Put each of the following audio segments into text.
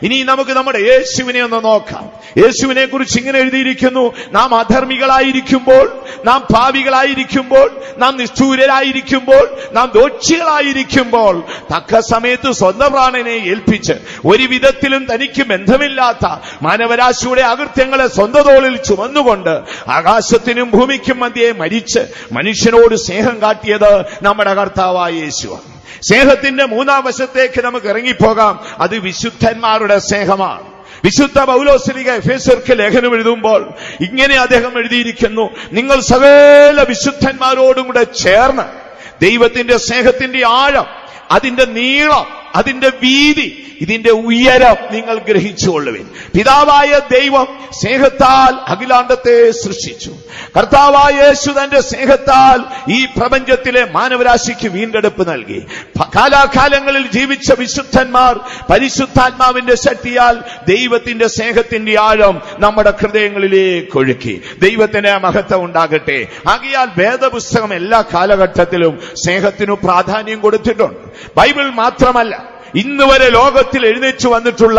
ഇനി നമുക്ക് നമ്മുടെ യേശുവിനെ ഒന്ന് നോക്കാം. യേശുവിനെ കുറിച്ച് ഇങ്ങനെ എഴുതിയിരിക്കുന്നു: നാം അധർമ്മികളായിരിക്കുമ്പോൾ, നാം പാപികളായിരിക്കുമ്പോൾ, നാം നിഷ്ഠൂരരായിരിക്കുമ്പോൾ, നാം ദോഷികളായിരിക്കുമ്പോൾ തക്ക സമയത്ത് സ്വന്തം പ്രാണനെ ഏൽപ്പിച്ച് ഒരു വിധത്തിലും തനിക്ക് ബന്ധമില്ലാത്ത മാനവരാശിയുടെ അകൃത്യങ്ങളെ സ്വന്തം തോളിൽ ചുമന്നുകൊണ്ട് ആകാശത്തിനും ഭൂമിക്കും മധ്യേ മരിച്ച് മനുഷ്യനോട് സ്നേഹം കാട്ടിയത് നമ്മുടെ കർത്താവായ യേശുവാണ്. സ്നേഹത്തിന്റെ മൂന്നാം വശത്തേക്ക് നമുക്ക് ഇറങ്ങിപ്പോകാം. അത് വിശുദ്ധന്മാരുടെ സ്നേഹമാണ്. വിശുദ്ധ പൗലോസ്ലീഹ എഫേസ്യർക്ക് ലേഖനം എഴുതുമ്പോൾ ഇങ്ങനെ അദ്ദേഹം എഴുതിയിരിക്കുന്നു: നിങ്ങൾ സകല വിശുദ്ധന്മാരോടും കൂടെ ചേർന്ന് ദൈവത്തിന്റെ സ്നേഹത്തിന്റെ ആഴം, അതിന്റെ നീളം, അതിന്റെ വീതി, ഇതിന്റെ ഉയരം നിങ്ങൾ ഗ്രഹിച്ചുകൊള്ളുവിൻ. പിതാവായ ദൈവം സ്നേഹത്താൽ അഖിലാണ്ടത്തെ സൃഷ്ടിച്ചു. കർത്താവായ യേശു തന്റെ സ്നേഹത്താൽ ഈ പ്രപഞ്ചത്തിലെ മാനവരാശിക്ക് വീണ്ടെടുപ്പ് നൽകി. കാലാകാലങ്ങളിൽ ജീവിച്ച വിശുദ്ധന്മാർ പരിശുദ്ധാത്മാവിന്റെ ശക്തിയാൽ ദൈവത്തിന്റെ സ്നേഹത്തിന്റെ ആഴം നമ്മുടെ ഹൃദയങ്ങളിലേക്ക് ഒഴുക്കി. ദൈവത്തിന് മഹത്വം ഉണ്ടാകട്ടെ. ആകയാൽ വേദപുസ്തകം എല്ലാ കാലഘട്ടത്തിലും സ്നേഹത്തിനു പ്രാധാന്യം കൊടുത്തിട്ടുണ്ട്. ബൈബിൾ മാത്രമല്ല, ഇന്നുവരെ ലോകത്തിൽ എഴുന്നേറ്റ് വന്നിട്ടുള്ള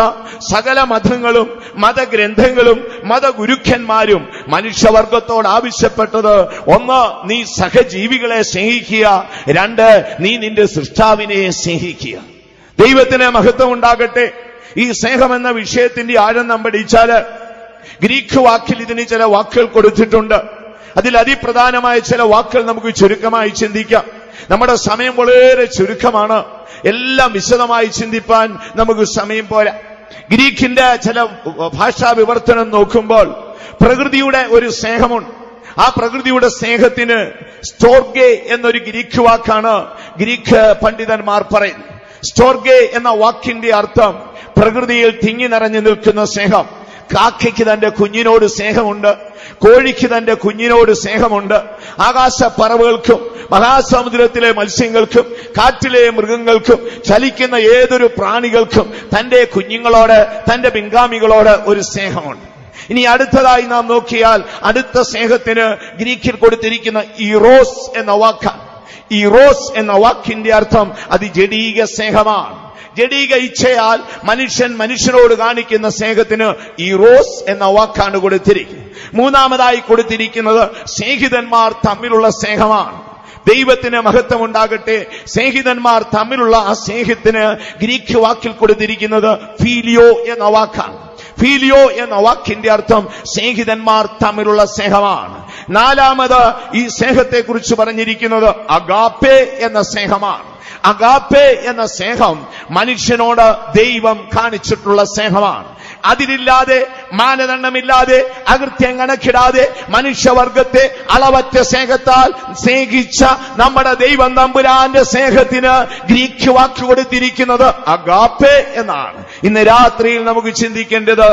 സകല മതങ്ങളും മതഗ്രന്ഥങ്ങളും മതഗുരുക്കന്മാരും മനുഷ്യവർഗത്തോട് ആവശ്യപ്പെട്ടത്: ഒന്ന്, നീ സഹജീവികളെ സ്നേഹിക്കുക; രണ്ട്, നീ നിന്റെ സൃഷ്ടാവിനെ സ്നേഹിക്കുക. ദൈവത്തിന് മഹത്വം ഉണ്ടാകട്ടെ. ഈ സ്നേഹം എന്ന വിഷയത്തിന്റെ ആഴം നാം പഠിച്ചാല് ഗ്രീക്ക് വാക്കിൽ ഇതിന് ചില വാക്കുകൾ കൊടുത്തിട്ടുണ്ട്. അതിൽ അതിപ്രധാനമായ ചില വാക്കുകൾ നമുക്ക് ചുരുക്കമായി ചിന്തിക്കാം. നമ്മുടെ സമയം വളരെ ചുരുക്കമാണ്. എല്ലാം വിശദമായി ചിന്തിപ്പാൻ നമുക്ക് സമയം പോരാ. ഗ്രീക്കിന്റെ ചില ഭാഷാ വിവർത്തനം നോക്കുമ്പോൾ പ്രകൃതിയുടെ ഒരു സ്നേഹമുണ്ട്. ആ പ്രകൃതിയുടെ സ്നേഹത്തിന് സ്റ്റോർഗെ എന്നൊരു ഗ്രീക്ക് വാക്കാണ് ഗ്രീക്ക് പണ്ഡിതന്മാർ പറയുന്നത്. സ്റ്റോർഗെ എന്ന വാക്കിന്റെ അർത്ഥം പ്രകൃതിയിൽ തിങ്ങി നിറഞ്ഞു നിൽക്കുന്ന സ്നേഹം. കാക്കയ്ക്ക് തന്റെ കുഞ്ഞിനോട് സ്നേഹമുണ്ട്, കോഴിക്ക് തന്റെ കുഞ്ഞിനോട് സ്നേഹമുണ്ട്, ആകാശപ്പറവുകൾക്കും മഹാസമുദ്രത്തിലെ മത്സ്യങ്ങൾക്കും കാറ്റിലെ മൃഗങ്ങൾക്കും ചലിക്കുന്ന ഏതൊരു പ്രാണികൾക്കും തന്റെ കുഞ്ഞുങ്ങളോട്, തന്റെ പിൻഗാമികളോട് ഒരു സ്നേഹമുണ്ട്. ഇനി അടുത്തതായി നാം നോക്കിയാൽ അടുത്ത സ്നേഹത്തിന് ഗ്രീക്കിൽ കൊടുത്തിരിക്കുന്ന ഇറോസ് എന്ന വാക്കാണ്. ഇറോസ് എന്ന വാക്കിന്റെ അർത്ഥം അത് ജഡീക സ്നേഹമാണ്. ജഡീക ഇച്ഛയാൽ മനുഷ്യനോട് കാണിക്കുന്ന സ്നേഹത്തിന് ഇറോസ് എന്ന വാക്കാണ് കൊടുത്തിരിക്കുന്നത്. മൂന്നാമതായി കൊടുത്തിരിക്കുന്നത് സ്നേഹിതന്മാർ തമ്മിലുള്ള സ്നേഹമാണ്. ദൈവത്തിന് മഹത്വം ഉണ്ടാകട്ടെ. സ്നേഹിതന്മാർ തമ്മിലുള്ള ആ സ്നേഹത്തിന് ഗ്രീക്ക് വാക്കിൽ കൊടുത്തിരിക്കുന്നത് ഫീലിയോ എന്ന വാക്കാണ്. ഫീലിയോ എന്ന വാക്കിന്റെ അർത്ഥം സ്നേഹിതന്മാർ തമ്മിലുള്ള സ്നേഹമാണ്. നാലാമത് ഈ സ്നേഹത്തെക്കുറിച്ച് പറഞ്ഞിരിക്കുന്നത് അഗാപ്പെ എന്ന സ്നേഹമാണ്. അഗാപ്പെ എന്ന സ്നേഹം മനുഷ്യനോട് ദൈവം കാണിച്ചിട്ടുള്ള സ്നേഹമാണ്. അതിരില്ലാതെ, മാനദണ്ഡമില്ലാതെ, അകൃത്യം കണക്കിടാതെ മനുഷ്യവർഗത്തെ അളവറ്റ സ്നേഹത്താൽ സ്നേഹിച്ച നമ്മുടെ ദൈവം തമ്പുരാന്റെ സ്നേഹത്തിന് ഗ്രീക്ക് വാക്ക് കൊടുത്തിരിക്കുന്നത് അഗാപ്പെ എന്നാണ്. ഇന്ന് രാത്രിയിൽ നമുക്ക് ചിന്തിക്കേണ്ടത്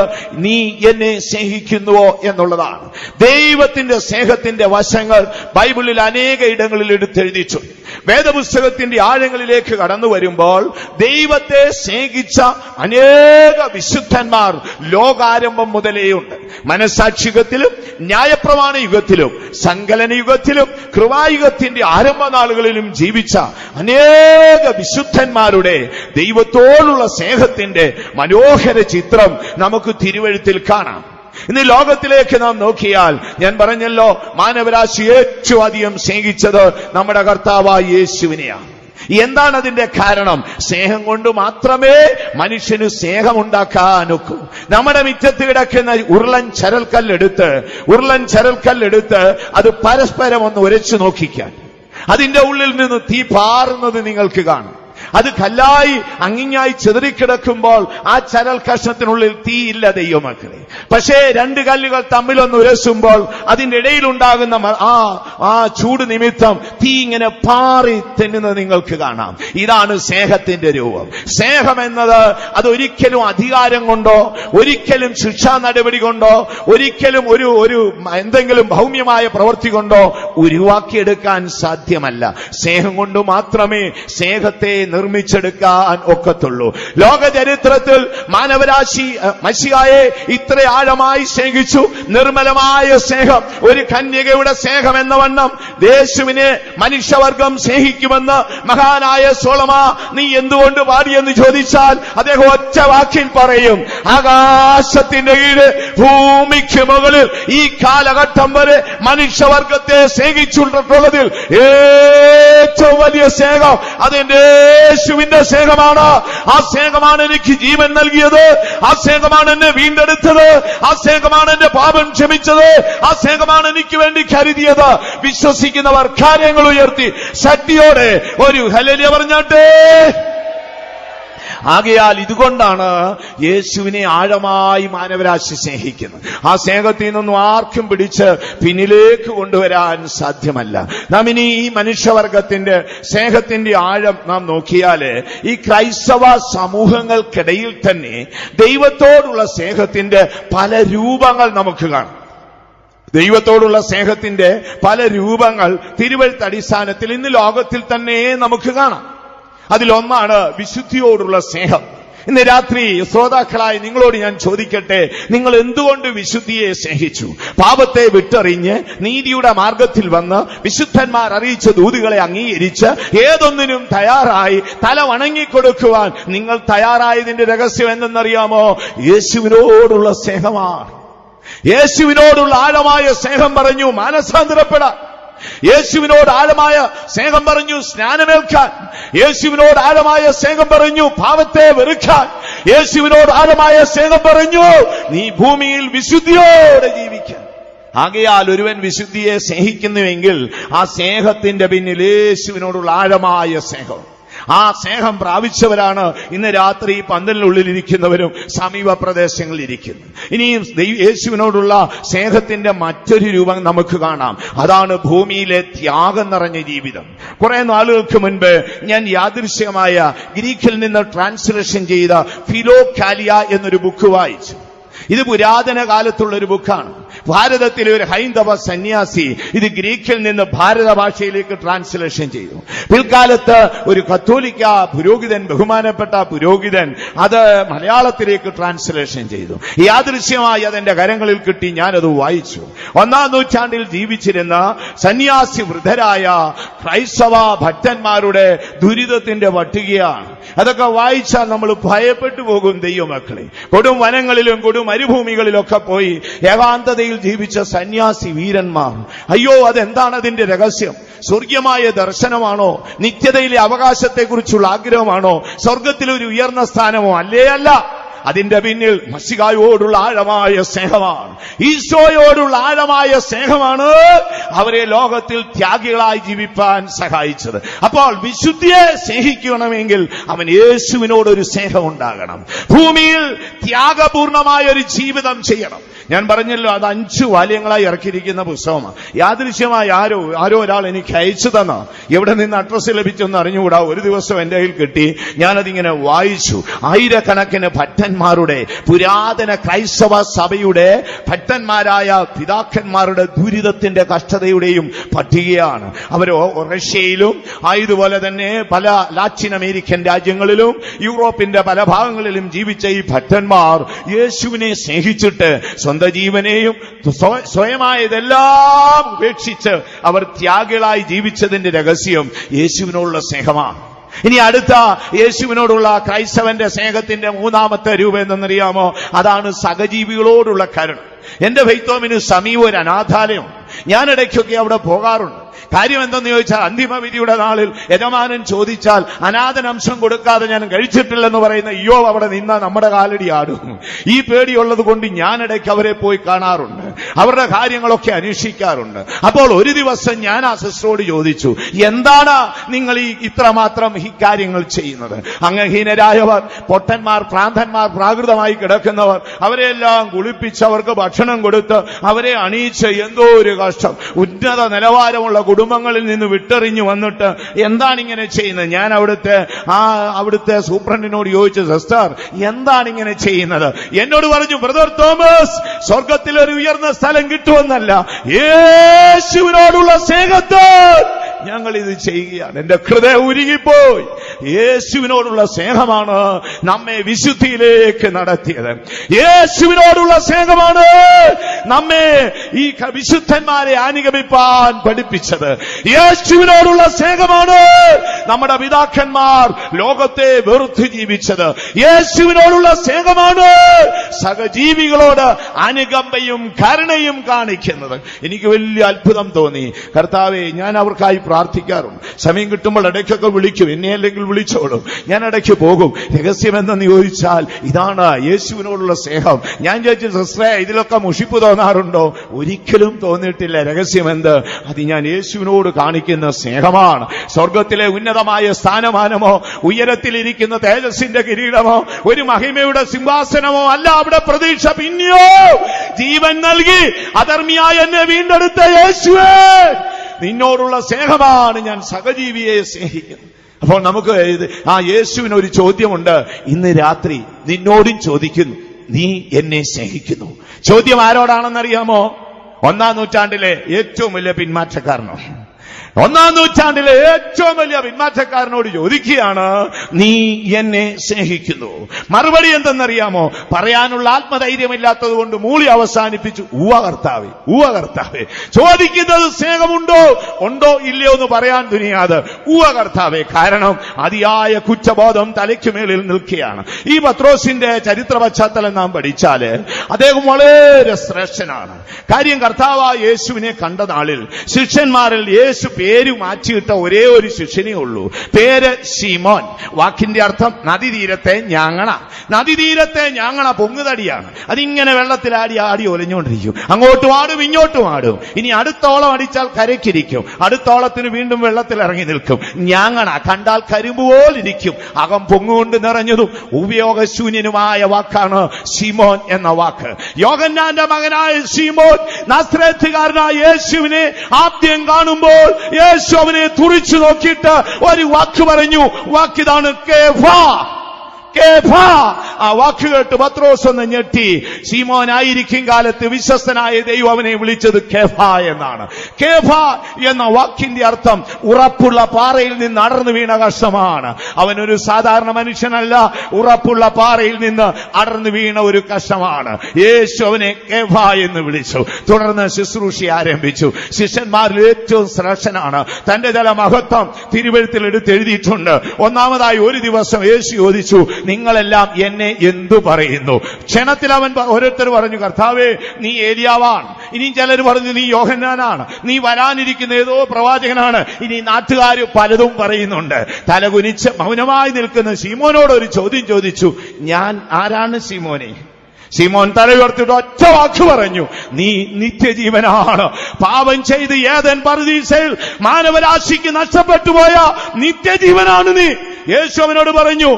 നീ എന്നെ സ്നേഹിക്കുന്നുവോ എന്നുള്ളതാണ്. ദൈവത്തിന്റെ സ്നേഹത്തിന്റെ വശങ്ങൾ ബൈബിളിൽ അനേക ഇടങ്ങളിൽ എടുത്തെഴുതിച്ചു. വേദപുസ്തകത്തിന്റെ ആഴങ്ങളിലേക്ക് കടന്നു വരുമ്പോൾ ദൈവത്തെ സ്നേഹിച്ച അനേക വിശുദ്ധന്മാർ ലോകാരംഭം മുതലേയുണ്ട്. മനസാക്ഷിയുഗത്തിലും ന്യായപ്രമാണ യുഗത്തിലും സങ്കലന യുഗത്തിലും കൃപായുഗത്തിന്റെ ആരംഭ നാളുകളിലും ജീവിച്ച അനേക വിശുദ്ധന്മാരുടെ ദൈവത്തോടുള്ള സ്നേഹത്തിന്റെ മനോഹര ചിത്രം നമുക്ക് തിരുവെഴുത്തിൽ കാണാം. ഇന്ന് ലോകത്തിലേക്ക് നാം നോക്കിയാൽ ഞാൻ പറഞ്ഞല്ലോ, മാനവരാശി ഏറ്റവും അധികം സ്നേഹിച്ചത് നമ്മുടെ കർത്താവായ യേശുവിനെയാണ്. എന്താണ് അതിന്റെ കാരണം? സ്നേഹം കൊണ്ട് മാത്രമേ മനുഷ്യന് സ്നേഹമുണ്ടാക്കാനൊക്കൂ. നമ്മുടെ മുറ്റത്ത് കിടക്കുന്ന ഉരുളൻ ചരൽക്കല്ലെടുത്ത് അത് പരസ്പരം ഒന്ന് ഉരച്ചു നോക്കിക്കാൻ, അതിന്റെ ഉള്ളിൽ നിന്ന് തീ പാറുന്നത് നിങ്ങൾക്ക് കാണും. അത് കല്ലായി അങ്ങിങ്ങായി ചെതറിക്കിടക്കുമ്പോൾ ആ ചരൽ കഷ്ണത്തിനുള്ളിൽ തീയില്ല ദൈവമക്കളെ. പക്ഷേ രണ്ട് കല്ലുകൾ തമ്മിലൊന്ന് ഉരസുമ്പോൾ അതിന്റെ ഇടയിലുണ്ടാകുന്ന ആ ചൂട് നിമിത്തം തീ ഇങ്ങനെ പാറി തെന്നുന്നത് നിങ്ങൾക്ക് കാണാം. ഇതാണ് സ്നേഹത്തിന്റെ രൂപം. സ്നേഹം എന്നത് അതൊരിക്കലും അധികാരം കൊണ്ടോ, ഒരിക്കലും ശിക്ഷാ നടപടി കൊണ്ടോ, ഒരിക്കലും ഒരു എന്തെങ്കിലും ഭൗമ്യമായ പ്രവൃത്തി കൊണ്ടോ ഉരുവാക്കിയെടുക്കാൻ സാധ്യമല്ല. സ്നേഹം കൊണ്ട് മാത്രമേ സ്നേഹത്തെ നിർമ്മിച്ചെടുക്കാൻ ഒക്കത്തുള്ളൂ. ലോക ചരിത്രത്തിൽ മാനവരാശി മശിഹായെ ഇത്ര ആഴമായി സ്നേഹിച്ചു. നിർമ്മലമായ സ്നേഹം, ഒരു കന്യകയുടെ സ്നേഹം എന്ന വണ്ണം യേശുവിനെ മനുഷ്യവർഗം സ്നേഹിക്കുമെന്ന് മഹാനായ സോളമ നീ എന്തുകൊണ്ട് പാടിയെന്ന് ചോദിച്ചാൽ അദ്ദേഹം ഒറ്റ വാക്കിൽ പറയും, ആകാശത്തിന്റെ കീഴ് ഭൂമിക്ക് മുകളിൽ ഈ കാലഘട്ടം വരെ മനുഷ്യവർഗത്തെ സ്നേഹിച്ചിട്ടുള്ളതിൽ ഏറ്റവും വലിയ സ്നേഹം അതെന്റെ യേശുവിന്റെ സ്നേഹമാണ്. ആ സ്നേഹമാണ് എനിക്ക് ജീവൻ നൽകിയത്. ആ സ്നേഹമാണ് എന്നെ വീണ്ടെടുത്തത്. ആ സ്നേഹമാണ് എന്റെ പാപം ക്ഷമിച്ചത്. ആ സ്നേഹമാണ് എനിക്ക് വേണ്ടി കരുതിയത്. വിശ്വസിക്കുന്നവർ കാര്യങ്ങൾ ഉയർത്തി ശക്തിയോടെ ഒരു ഹല്ലേലൂയ പറഞ്ഞാട്ടെ. ആകയാൽ ഇതുകൊണ്ടാണ് യേശുവിനെ ആഴമായി മാനവരാശി സ്നേഹിക്കുന്നത്. ആ സ്നേഹത്തിൽ നിന്നൊന്നും ആർക്കും പിടിച്ച് പിന്നിലേക്ക് കൊണ്ടുവരാൻ സാധ്യമല്ല. നാം ഇനി ഈ മനുഷ്യവർഗത്തിന്റെ സ്നേഹത്തിന്റെ ആഴം നാം നോക്കിയാല് ഈ ക്രൈസ്തവ സമൂഹങ്ങൾക്കിടയിൽ തന്നെ ദൈവത്തോടുള്ള സ്നേഹത്തിന്റെ പല രൂപങ്ങൾ നമുക്ക് കാണാം. ദൈവത്തോടുള്ള സ്നേഹത്തിന്റെ പല രൂപങ്ങൾ തിരുവെഴുത്ത് അടിസ്ഥാനത്തിൽ ഇന്ന് ലോകത്തിൽ തന്നെ നമുക്ക് കാണാം. അതിലൊന്നാണ് വിശുദ്ധിയോടുള്ള സ്നേഹം. ഇന്ന് രാത്രി ശ്രോതാക്കളായി നിങ്ങളോട് ഞാൻ ചോദിക്കട്ടെ, നിങ്ങൾ എന്തുകൊണ്ട് വിശുദ്ധിയെ സ്നേഹിച്ചു? പാപത്തെ വിട്ടെറിഞ്ഞ് നീതിയുടെ മാർഗത്തിൽ വന്ന് വിശുദ്ധന്മാർ അറിയിച്ച ദൂതുകളെ അംഗീകരിച്ച് ഏതൊന്നിനും തയ്യാറായി തല വണങ്ങിക്കൊടുക്കുവാൻ നിങ്ങൾ തയ്യാറായതിന്റെ രഹസ്യം എന്തെന്നറിയാമോ? യേശുവിനോടുള്ള സ്നേഹമാണ്. യേശുവിനോടുള്ള ആഴമായ സ്നേഹം പറഞ്ഞു മാനസാന്തരപ്പെടാൻ. യേശുവിനോട് ആഴമായ സ്നേഹം പറഞ്ഞു സ്നാനമേൽക്കാൻ. യേശുവിനോട് ആഴമായ സ്നേഹം പറഞ്ഞു പാപത്തെ വെറുക്കാൻ. യേശുവിനോട് ആഴമായ സ്നേഹം പറഞ്ഞു നീ ഭൂമിയിൽ വിശുദ്ധിയോടെ ജീവിക്കാൻ. ആകയാൽ ഒരുവൻ വിശുദ്ധിയെ സ്നേഹിക്കുന്നുവെങ്കിൽ ആ സ്നേഹത്തിന്റെ പിന്നിൽ യേശുവിനോടുള്ള ആഴമായ സ്നേഹം. ആ സ്നേഹം പ്രാപിച്ചവരാണ് ഇന്ന് രാത്രി പന്തലിനുള്ളിലിരിക്കുന്നവരും സമീപ പ്രദേശങ്ങളിൽ ഇരിക്കുന്നു. ഇനിയും യേശുവിനോടുള്ള സ്നേഹത്തിന്റെ മറ്റൊരു രൂപം നമുക്ക് കാണാം. അതാണ് ഭൂമിയിലെ ത്യാഗം നിറഞ്ഞ ജീവിതം. കുറെ നാളുകൾക്ക് മുൻപ് ഞാൻ യാദൃശ്യമായ ഗ്രീക്കിൽ നിന്ന് ട്രാൻസ്ലേഷൻ ചെയ്ത ഫിലോകാലിയ എന്നൊരു ബുക്ക് വായിച്ചു. ഇത് പുരാതന കാലത്തുള്ള ഒരു ബുക്കാണ്. ഭാരതത്തിലെ ഒരു ഹൈന്ദവ സന്യാസി ഇത് ഗ്രീക്കിൽ നിന്ന് ഭാരത ഭാഷയിലേക്ക് ട്രാൻസ്ലേഷൻ ചെയ്തു. പിൽക്കാലത്ത് ഒരു കത്തോലിക്ക പുരോഹിതൻ, ബഹുമാനപ്പെട്ട പുരോഹിതൻ അത് മലയാളത്തിലേക്ക് ട്രാൻസ്ലേഷൻ ചെയ്തു. യാദൃശ്യമായി അതെന്റെ കരങ്ങളിൽ കിട്ടി. ഞാനത് വായിച്ചു. 1-ാം നൂറ്റാണ്ടിൽ ജീവിച്ചിരുന്ന സന്യാസി വൃദ്ധരായ ക്രൈസ്തവ ഭക്തന്മാരുടെ ദുരിതത്തിന്റെ പട്ടികയാണ്. അതൊക്കെ വായിച്ചാൽ നമ്മൾ ഭയപ്പെട്ടു പോകും. ദൈവമക്കളെ, കൊടും വനങ്ങളിലും കൊടും മരുഭൂമികളിലൊക്കെ പോയി ഏകാന്തതയിൽ ജീവിച്ച സന്യാസി വീരന്മാർ. അയ്യോ, അതെന്താണ് അതിന്റെ രഹസ്യം? സ്വർഗീയമായ ദർശനമാണോ? നിത്യതയിലെ അവകാശത്തെക്കുറിച്ചുള്ള ആഗ്രഹമാണോ? സ്വർഗത്തിലൊരു ഉയർന്ന സ്ഥാനമോ? അല്ല. അതിന്റെ പിന്നിൽ മശിഹായോടുള്ള ആഴമായ സ്നേഹമാണ്. ഈശോയോടുള്ള ആഴമായ സ്നേഹമാണ് അവരെ ലോകത്തിൽ ത്യാഗികളായി ജീവിപ്പാൻ സഹായിച്ചത്. അപ്പോൾ വിശുദ്ധിയെ സ്നേഹിക്കണമെങ്കിൽ അവൻ യേശുവിനോടൊരു സ്നേഹം ഉണ്ടാകണം. ഭൂമിയിൽ ത്യാഗപൂർണമായ ഒരു ജീവിതം ചെയ്യണം. ഞാൻ പറഞ്ഞല്ലോ, അത് 5 വാല്യങ്ങളായി ഇറക്കിയിരിക്കുന്ന പുസ്തകമാണ്. യാദൃശ്യമായി ആരോ ഒരാൾ എനിക്ക് അയച്ചു തന്ന, എവിടെ നിന്ന് അഡ്രസ് ലഭിച്ചെന്ന് അറിഞ്ഞുകൂടാ, ഒരു ദിവസം എന്റെ കയ്യിൽ കിട്ടി. ഞാനതിങ്ങനെ വായിച്ചു. ആയിരക്കണക്കിന് ഭക്തന്മാരുടെ, പുരാതന ക്രൈസ്തവ സഭയുടെ ഭക്തന്മാരായ പിതാക്കന്മാരുടെ ദുരിതത്തിന്റെ കഷ്ടതയുടെയും പട്ടികയാണ്. അവർ റഷ്യയിലും ഇതുപോലെ തന്നെ പല ലാറ്റിൻ അമേരിക്കൻ രാജ്യങ്ങളിലും യൂറോപ്പിന്റെ പല ഭാഗങ്ങളിലും ജീവിച്ച ഈ ഭക്തന്മാർ യേശുവിനെ സ്നേഹിച്ചിട്ട് സ്വന്തം ജീവനെയും സ്വയമായതെല്ലാം ഉപേക്ഷിച്ച് അവർ ത്യാഗികളായി ജീവിച്ചതിന്റെ രഹസ്യം യേശുവിനോടുള്ള സ്നേഹമാണ്. ഇനി അടുത്ത യേശുവിനോടുള്ള ക്രൈസ്തവന്റെ സ്നേഹത്തിന്റെ 3-ാമത്തെ രൂപം എന്തെന്നറിയാമോ? അതാണ് സഹജീവികളോടുള്ള കരുണ. എന്റെ ഭൈത്തോമിന് സമീപം ഒരു അനാഥാലയം. ഞാൻ ഇടയ്ക്കൊക്കെ അവിടെ പോകാറുണ്ട്. കാര്യം എന്തെന്ന് ചോദിച്ചാൽ, അന്തിമവിധിയുടെ നാളിൽ യജമാനൻ ചോദിച്ചാൽ അനാഥനംശം കൊടുക്കാതെ ഞാൻ കഴിച്ചിട്ടില്ലെന്ന് പറയുന്ന ഇയ്യോബ് അവിടെ നിന്നാ നമ്മുടെ കാലടി ആടും. ഈ പേടിയുള്ളത് കൊണ്ട് ഞാനിടയ്ക്ക് അവരെ പോയി കാണാറുണ്ട്, അവരുടെ കാര്യങ്ങളൊക്കെ അന്വേഷിക്കാറുണ്ട്. അപ്പോൾ ഒരു ദിവസം ഞാൻ ആ സിസ്റ്ററോട് ചോദിച്ചു, എന്താണ് നിങ്ങൾ ഇത്രമാത്രം ഈ കാര്യങ്ങൾ ചെയ്യുന്നത്? അംഗഹീനരായവർ, പൊട്ടന്മാർ, ഭ്രാന്തന്മാർ, പ്രാകൃതമായി കിടക്കുന്നവർ, അവരെല്ലാം കുളിപ്പിച്ച് അവർക്ക് ഭക്ഷണം കൊടുത്ത് അവരെ അണിയിച്ച് എന്തോ ഒരു കഷ്ടം. ഉന്നത നിലവാരമുള്ള കുടുംബങ്ങളിൽ നിന്ന് വിട്ടെറിഞ്ഞു വന്നിട്ട് എന്താണ് ഇങ്ങനെ ചെയ്യുന്നത്? ഞാൻ അവിടുത്തെ സൂപ്രണ്ടിനോട് ചോദിച്ചു, സിസ്റ്റർ എന്താണ് ഇങ്ങനെ ചെയ്യുന്നത്? എന്നോട് പറഞ്ഞു, ബ്രദർ തോമസ്, സ്വർഗത്തിൽ ഒരു ഉയർന്ന സ്ഥലം കിട്ടുമെന്നല്ല, യേശുവിനോടുള്ള സ്നേഹത്താൽ ഞങ്ങൾ ഇത് ചെയ്യുകയാണ്. എന്റെ ഹൃദയം ഉരുകിപ്പോയി. യേശുവിനോടുള്ള സ്നേഹമാണ് നമ്മെ വിശുദ്ധിയിലേക്ക് നടത്തിയത്. യേശുവിനോടുള്ള സ്നേഹമാണ് നമ്മെ ഈ വിശുദ്ധന്മാരെ അനുഗമിപ്പാൻ പഠിപ്പിച്ചത്. യേശുവിനോടുള്ള സ്നേഹമാണ് നമ്മുടെ പിതാക്കന്മാർ ലോകത്തെ വെറുത്ത് ജീവിച്ചത്. യേശുവിനോടുള്ള സ്നേഹമാണ് സഹജീവികളോട് അനുകമ്പയും കരുണയും കാണിക്കുന്നത്. എനിക്ക് വലിയ അത്ഭുതം തോന്നി. കർത്താവേ, ഞാൻ അവർക്കായി പ്രാർത്ഥിക്കാറുണ്ട്. സമയം കിട്ടുമ്പോൾ ഇടയ്ക്കൊക്കെ വിളിക്കും. എന്നെ അല്ലെങ്കിൽ വിളിച്ചോളും. ഞാൻ ഇടയ്ക്ക് പോകും. രഹസ്യം എന്തെന്ന് ചോദിച്ചാൽ ഇതാണ് യേശുവിനോടുള്ള സ്നേഹം. ഞാൻ ചോദിച്ചു, സിസ്റ്ററെ, ഇതിലൊക്കെ മുഷിപ്പ് തോന്നാറുണ്ടോ? ഒരിക്കലും തോന്നിയിട്ടില്ല. രഹസ്യം എന്ത്? അത് ഞാൻ യേശുവിനോട് കാണിക്കുന്ന സ്നേഹമാണ്. സ്വർഗത്തിലെ ഉന്നതമായ സ്ഥാനമാനമോ ഉയരത്തിലിരിക്കുന്ന തേജസ്സിന്റെ കിരീടമോ ഒരു മഹിമയുടെ സിംഹാസനമോ അല്ല അവിടെ പ്രതീക്ഷ. പിന്നെയോ ജീവൻ നൽകി അധർമ്മിയായ എന്നെ വീണ്ടെടുത്ത യേശുവേ, നിന്നോടുള്ള സ്നേഹമാണ് ഞാൻ സഹജീവിയെ സ്നേഹിക്കുന്നത്. അപ്പോൾ നമുക്ക് ആ യേശുവിനൊരു ചോദ്യമുണ്ട്. ഇന്ന് രാത്രി നിന്നോടും ചോദിക്കുന്നു, നീ എന്നെ സ്നേഹിക്കുന്നു? ചോദ്യം ആരോടാണെന്നറിയാമോ? 1-ാം നൂറ്റാണ്ടിലെ ഏറ്റവും വലിയ പിന്മാറ്റക്കാരനോ? 1-ാം നൂറ്റാണ്ടിലെ ഏറ്റവും വലിയ പിന്മാറ്റക്കാരനോട് ചോദിക്കുകയാണ്, നീ എന്നെ സ്നേഹിക്കുന്നു? മറുപടി എന്തെന്നറിയാമോ? പറയാനുള്ള ആത്മധൈര്യമില്ലാത്തത് കൊണ്ട് മൂളി അവസാനിപ്പിച്ചു, ഉവ്വ കർത്താവേ, ഉവ്വ കർത്താവേ. ചോദിക്കുന്നത് സ്നേഹമുണ്ടോ ഉണ്ടോ ഇല്ലയോ എന്ന് പറയാൻ തുനിയാതെ ഉവ്വ കർത്താവേ. കാരണം അതിയായ കുറ്റബോധം തലയ്ക്കുമേളിൽ നിൽക്കുകയാണ്. ഈ പത്രോസിന്റെ ചരിത്ര പശ്ചാത്തലം നാം പഠിച്ചാല് അദ്ദേഹം വളരെ ശ്രേഷ്ഠനാണ്. കാര്യം, കർത്താവായ യേശുവിനെ കണ്ട നാളിൽ ശിഷ്യന്മാരിൽ യേശു പേര് മാറ്റിയിട്ട ഒരേ ഒരു ശിഷ്യനേ ഉള്ളൂ. പേര് ശിമോൻ. വാക്കിന്റെ അർത്ഥം നദീതീരത്തെ ഞാങ്ങണ. നദീതീരത്തെ ഞാങ്ങണ പൊങ്ങുതടിയാണ്. അതിങ്ങനെ വെള്ളത്തിൽ ആടി ആടി ഒലഞ്ഞുകൊണ്ടിരിക്കും. അങ്ങോട്ടും ആടും ഇങ്ങോട്ടും ആടും. ഇനി അടുത്തോളം അടിച്ചാൽ കരയ്ക്കിരിക്കും, അടുത്തോളത്തിന് വീണ്ടും വെള്ളത്തിൽ ഇറങ്ങി നിൽക്കും. ഞാങ്ങണ കണ്ടാൽ കരിമ്പ് പോലിരിക്കും. അകം പൊങ്ങുകൊണ്ട് നിറഞ്ഞതും ഉപയോഗശൂന്യനുമായ വാക്കാണ് ശിമോൻ എന്ന വാക്ക്. യോഹന്നാന്റെ മകനായ ശിമോൻ നസ്രേത്തുകാരനായ യേശുവിനെ ആദ്യം കാണുമ്പോൾ യേശു അവനെ തുറിച്ചു നോക്കിയിട്ട് ഒരു വാക്ക് പറഞ്ഞു. വാക്കിതാണ്, കേഫാ. കേഫാ. ആ വാക്ക് കേട്ട് പത്രോസ് ഒന്ന് ഞെട്ടി. ശീമോനായിരിക്കും കാലത്ത് വിശ്വസ്തനായ ദൈവം അവനെ വിളിച്ചത് കേഫ എന്നാണ്. കേഫ എന്ന വാക്കിന്റെ അർത്ഥം ഉറപ്പുള്ള പാറയിൽ നിന്ന് അടർന്നു വീണ കഷമാണ്. അവനൊരു സാധാരണ മനുഷ്യനല്ല, ഉറപ്പുള്ള പാറയിൽ നിന്ന് അടർന്നു വീണ ഒരു കഷമാണ്. യേശു അവനെ കേഫ എന്ന് വിളിച്ചു. തുടർന്ന് ശുശ്രൂഷ ആരംഭിച്ചു. ശിഷ്യന്മാരിൽ ഏറ്റവും ശ്രേഷ്ഠനാണ്. തന്റെ ചില മഹത്വം തിരുവെഴുത്തിൽ എടുത്തെഴുതിയിട്ടുണ്ട്. ഒന്നാമതായി ഒരു ദിവസം യേശു ചോദിച്ചു, നിങ്ങളെല്ലാം എന്നെ എന്തു പറയുന്നു? ക്ഷണത്തിൽ അവൻ ഓരോരുത്തർ പറഞ്ഞു, കർത്താവേ, നീ ഏലിയാവാണ്. ഇനിയും ചിലർ പറഞ്ഞു, നീ യോഹന്നാനാണ്. നീ വരാനിരിക്കുന്ന ഏതോ പ്രവാചകനാണ്. ഇനി നാട്ടുകാർ പലതും പറയുന്നുണ്ട്. തലകുനിച്ച് മൗനമായി നിൽക്കുന്ന ശീമോനോട് ഒരു ചോദ്യം ചോദിച്ചു, ഞാൻ ആരാണ് ശീമോനെ? ശീമോൻ തല ഉയർത്തിയിട്ട് ഒറ്റ വാക്ക് പറഞ്ഞു, നീ നിത്യജീവനാണ്. പാപം ചെയ്ത് ഏദൻ പറുദീസയിൽ മാനവരാശിക്ക് നഷ്ടപ്പെട്ടുപോയ നിത്യജീവനാണ് നീ. യേശു അവനോട് പറഞ്ഞു,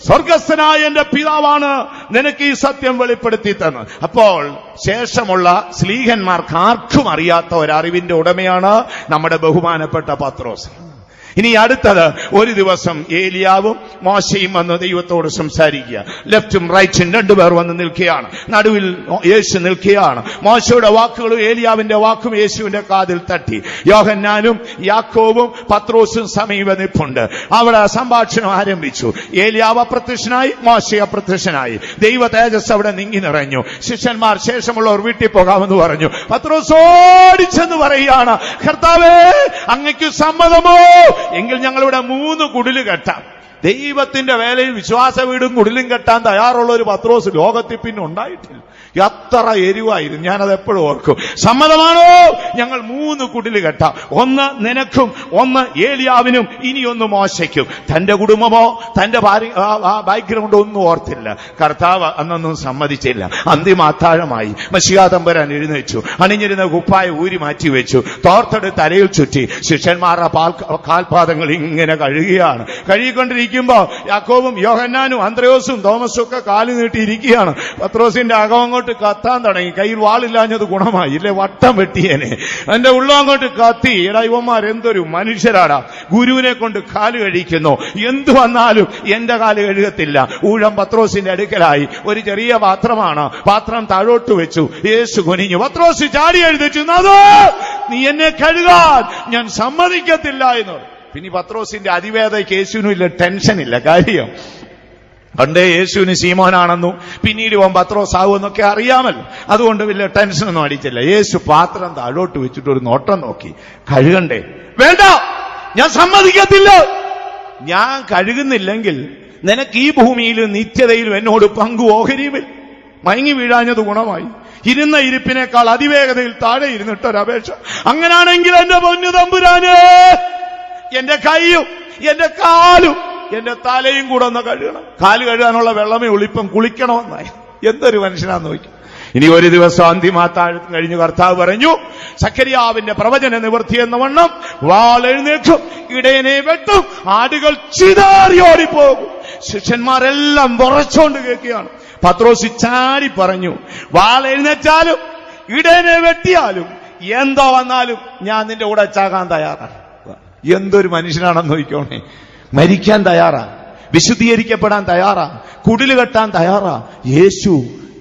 സ്വർഗസ്ഥനായ എന്റെ പിതാവാണ് നിനക്ക് ഈ സത്യം വെളിപ്പെടുത്തി തന്നത്. അപ്പോൾ ശേഷമുള്ള സ്ലീഹന്മാർക്ക് ആർക്കും അറിയാത്ത ഒരറിവിന്റെ ഉടമയാണ് നമ്മുടെ ബഹുമാനപ്പെട്ട പത്രോസ്. ഇനി അടുത്തത്, ഒരു ദിവസം ഏലിയാവും മോശയും വന്ന് ദൈവത്തോട് സംസാരിക്കുക. ലെഫ്റ്റും റൈറ്റും രണ്ടുപേർ വന്ന് നിൽക്കുകയാണ്. നടുവിൽ യേശു നിൽക്കുകയാണ്. മോശയുടെ വാക്കുകളും ഏലിയാവിന്റെ വാക്കും യേശുവിന്റെ കാതിൽ തട്ടി. യോഹന്നാനും യാക്കോബും പത്രോസും സമീപ നിൽപ്പുണ്ട്. അവിടെ സംഭാഷണം ആരംഭിച്ചു. ഏലിയാവ് അപ്രത്യക്ഷനായി, മോശ അപ്രത്യക്ഷനായി. ദൈവ തേജസ് അവിടെ നീങ്ങി നിറഞ്ഞു. ശിഷ്യന്മാർ ശേഷമുള്ളവർ വീട്ടിൽ പോകാമെന്ന് പറഞ്ഞു. പത്രോസ് ഓടിച്ചെന്ന് പറയുകയാണ്, കർത്താവേ, അങ്ങയ്ക്ക് സമ്മതമോ? എങ്കിൽ ഞങ്ങളിവിടെ 3 കുടില് കെട്ടാം. ദൈവത്തിന്റെ വേലയിൽ വിശ്വാസ വീടും കുടിലും കെട്ടാൻ തയ്യാറുള്ള ഒരു പത്രോസ് ലോകത്തിൽ പിന്നെ ഉണ്ടായിട്ടില്ല. എത്ര എരിവായിരുന്നു. ഞാനത് എപ്പോഴും ഓർക്കും. സമ്മതമാണോ? ഞങ്ങൾ 3 കുടില് കെട്ടാം. ഒന്ന് നിനക്കും, ഒന്ന് ഏലിയാവിനും, ഇനിയൊന്ന് മോശയ്ക്കും. തന്റെ കുടുംബമോ തന്റെ ബാക്ക്ഗ്രൗണ്ട് ഒന്നും ഓർത്തില്ല. കർത്താവ് അന്നൊന്നും സമ്മതിച്ചില്ല. അന്തിമ അത്താഴമായി. മശിഹാ തമ്പുരാൻ എഴുന്നേച്ചു. അണിഞ്ഞിരുന്ന കുപ്പായ ഊരി മാറ്റിവെച്ചു. തോർത്തെടുത്ത് തലയിൽ ചുറ്റി. ശിഷ്യന്മാരുടെ കാൽപാദങ്ങൾ ഇങ്ങനെ കഴുകുകയാണ്. കഴുകിക്കൊണ്ടിരിക്കുമ്പോ യാക്കോബും യോഹന്നാനും അന്ത്രയോസും തോമസും ഒക്കെ കാലു നീട്ടിയിരിക്കുകയാണ്. പത്രോസിന്റെ അകം അങ്ങോട്ട് കത്താൻ തുടങ്ങി. കയ്യിൽ വാളില്ലാഞ്ഞത് ഗുണമായി, ഇല്ലേ വട്ടം വെട്ടിയേനെ. എന്റെ ഉള്ളം അങ്ങോട്ട് കത്തി. എടാ, ഇവന്മാർ എന്തൊരു മനുഷ്യരാടാ, ഗുരുവിനെ കൊണ്ട് കാല് കഴിക്കുന്നു. എന്തു വന്നാലും എന്റെ കാല് കഴുകത്തില്ല. ഊഴം പത്രോസിന്റെ അടുക്കലായി. ഒരു ചെറിയ പാത്രമാണ്. പാത്രം താഴോട്ട് വെച്ചു. യേശു കുനിഞ്ഞു. പത്രോസ് ചാടി എഴുതിച്ചു, അതോ നീ എന്നെ കഴുകാൻ ഞാൻ സമ്മതിക്കത്തില്ല എന്ന് പറഞ്ഞു. പിന്നെ പത്രോസിന്റെ അതിവേദനയ്ക്ക് യേശുവിനില്ല, ടെൻഷനില്ല. കാര്യം പണ്ടേ യേശുവിന് ശീമോനാണെന്നും പിന്നീട് അവൻ പത്രോസ് ആകുമെന്നൊക്കെ അറിയാമല്ലോ. അതുകൊണ്ട് വലിയ ടെൻഷനൊന്നും അടിച്ചില്ല. യേശു പാത്രം താഴോട്ട് വെച്ചിട്ട് ഒരു നോട്ടം നോക്കി. കഴുകണ്ടേ? വേണ്ട, ഞാൻ സമ്മതിക്കത്തില്ല. ഞാൻ കഴുകുന്നില്ലെങ്കിൽ നിനക്ക് ഈ ഭൂമിയിലും നിത്യതയിലും എന്നോട് പങ്കു ഓഹരിയുമില്ല. മയങ്ങി വീഴാഞ്ഞത് ഗുണമായി. ഇരുന്ന ഇരിപ്പിനേക്കാൾ അതിവേഗതയിൽ താഴെ ഇരുന്നിട്ടൊരപേക്ഷ. അങ്ങനാണെങ്കിൽ എന്റെ പൊന്നു തമ്പുരാനെ, എന്റെ കൈയും എന്റെ കാലും എന്റെ തലയും കൂടെ ഒന്ന് കഴുകണം. കാല് കഴുകാനുള്ള വെള്ളമേ ഉളിപ്പം കുളിക്കണമെന്നായി. എന്തൊരു മനുഷ്യനാന്ന് നോക്കി. ഇനി ഒരു ദിവസം അന്തിമാത്താഴം കഴിഞ്ഞു കർത്താവ് പറഞ്ഞു, സഖരിയാവിന്റെ പ്രവചന നിവൃത്തി എന്ന വണ്ണം വാൾ എഴുന്നേൽക്കും, ഇടയനെ വെട്ടും, ആടുകൾ ചിതറിയോടിപ്പോകും. ശിഷ്യന്മാരെല്ലാം വിറച്ചോണ്ട് കേൾക്കുകയാണ്. പത്രോസ് ചാടി പറഞ്ഞു, വാൾ എഴുന്നേറ്റാലും ഇടയനെ വെട്ടിയാലും എന്തോ വന്നാലും ഞാൻ നിന്റെ കൂടെ ചാകാൻ തയ്യാറാണ്. എന്തൊരു മനുഷ്യനാണെന്ന് നോക്കിക്കോണേ. മരിക്കാൻ തയ്യാറാ, വിശുദ്ധീകരിക്കപ്പെടാൻ തയ്യാറാ, കുടില് കെട്ടാൻ തയ്യാറാ. യേശു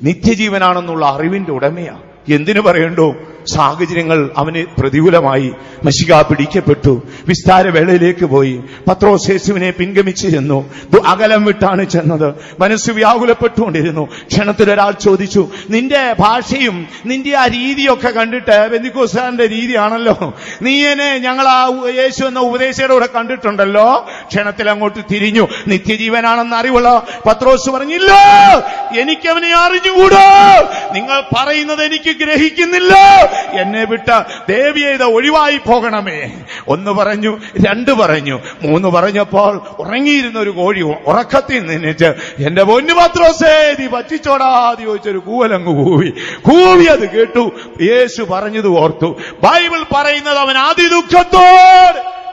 നിത്യജീവനാണെന്നുള്ള അറിവിന്റെ ഉടമയാ. എന്തിനു പറയണ്ടോ? സാഹചര്യങ്ങൾ അവന് പ്രതികൂലമായി. മശിഹ പിടിക്കപ്പെട്ടു, വിസ്താരവേളയിലേക്ക് പോയി. പത്രോസ് യേശുവിനെ പിൻഗമിച്ചു ചെന്നു. അകലം വിട്ടാണ് ചെന്നത്. മനസ്സ് വ്യാകുലപ്പെട്ടുകൊണ്ടിരുന്നു. ക്ഷണത്തിലൊരാൾ ചോദിച്ചു, നിന്റെ ഭാഷയും നിന്റെ ആ രീതിയൊക്കെ കണ്ടിട്ട് പെന്തിക്കോസ്തുകാരന്റെ രീതിയാണല്ലോ, നീ എന്നെ ഞങ്ങൾ ആ യേശു എന്ന ഉപദേശയുടെ കൂടെ കണ്ടിട്ടുണ്ടല്ലോ. ക്ഷണത്തിൽ അങ്ങോട്ട് തിരിഞ്ഞു. നിത്യജീവനാണെന്ന് അറിവുള്ള പത്രോസ് പറഞ്ഞില്ല, എനിക്കവനെ അറിഞ്ഞുകൂടോ, നിങ്ങൾ പറയുന്നത് എനിക്ക് ഗ്രഹിക്കുന്നില്ല, എന്നെ വിട്ട ദേവിയെ ഒഴിവായി പോകണമേ. ഒന്ന് പറഞ്ഞു, രണ്ട് പറഞ്ഞു, മൂന്ന് പറഞ്ഞപ്പോൾ ഉറങ്ങിയിരുന്ന ഒരു കോഴി ഉറക്കത്തിൽ നിന്നിട്ട് എന്റെ പൊന്നു പത്രോസേ നീ പറ്റിച്ചോടാതി ചോദിച്ചൊരു കൂവലങ്ങ് കൂവി അത് കേട്ടു. യേശു പറഞ്ഞത് ഓർത്തു. ബൈബിൾ പറയുന്നത് അവൻ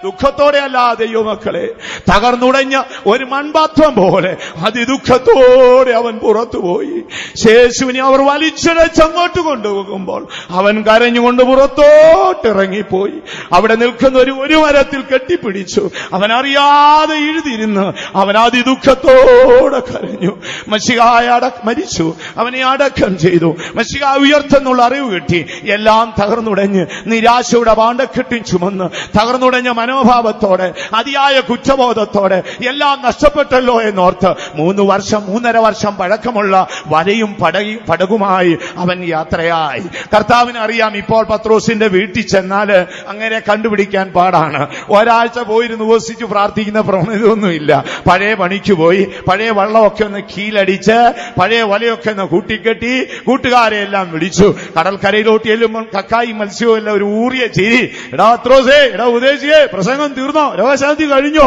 ദുഃഖത്തോടെ അല്ല ദൈവമക്കളെ, തകർന്നുടഞ്ഞ ഒരു മൺപാത്രം പോലെ അതിദുഃഖത്തോടെ അവൻ പുറത്തുപോയി. യേശുവിനെ അവർ വലിച്ചിഴച്ചങ്ങോട്ട് കൊണ്ടുപോകുമ്പോൾ അവൻ കരഞ്ഞുകൊണ്ട് പുറത്തോട്ടിറങ്ങിപ്പോയി. അവിടെ നിൽക്കുന്ന ഒരു മരത്തിൽ കെട്ടിപ്പിടിച്ചു. അവൻ അറിയാതെ എഴുതിയിരുന്ന് അവൻ അതിദുഃഖത്തോടെ കരഞ്ഞു. മശിഹായ മരിച്ചു, അവനെ അടക്കം ചെയ്തു. മശിഹ ഉയർത്തെന്നുള്ള അറിവ് കിട്ടി. എല്ലാം തകർന്നുടഞ്ഞ് നിരാശയുടെ പാണ്ടക്കെട്ടി ചുമന്ന് തകർന്നുടഞ്ഞ മനോഭാവത്തോടെ അതിയായ കുറ്റബോധത്തോടെ എല്ലാം നഷ്ടപ്പെട്ടല്ലോ എന്നോർത്ത് 3.5 വർഷം പഴക്കമുള്ള വലയും പടകുമായി അവൻ യാത്രയായി. കർത്താവിന് അറിയാം, ഇപ്പോൾ പത്രോസിന്റെ വീട്ടിൽ ചെന്നാൽ അങ്ങനെ കണ്ടുപിടിക്കാൻ പാടാണ്. ഒരാഴ്ച പോയിരുന്ന് ഉപസിച്ച് പ്രാർത്ഥിക്കുന്ന പ്രവണതയൊന്നുമില്ല. പഴയ പണിക്ക് പോയി പഴയ വള്ളമൊക്കെ ഒന്ന് കീലടിച്ച് പഴയ വലയൊക്കെ ഒന്ന് കൂട്ടിക്കെട്ടി കൂട്ടുകാരെ എല്ലാം വിളിച്ചു. കടൽക്കരയിലോട്ട് ചെല്ലുമ്പോൾ കക്കായി മത്സ്യവും എല്ലാം ഒരു ഊറിയ ചിരി. എടാ പത്രോസേ, എടാ ഉപദേശിയേ, പ്രസംഗം തീർന്നോ, രോഗശാന്തി കഴിഞ്ഞോ?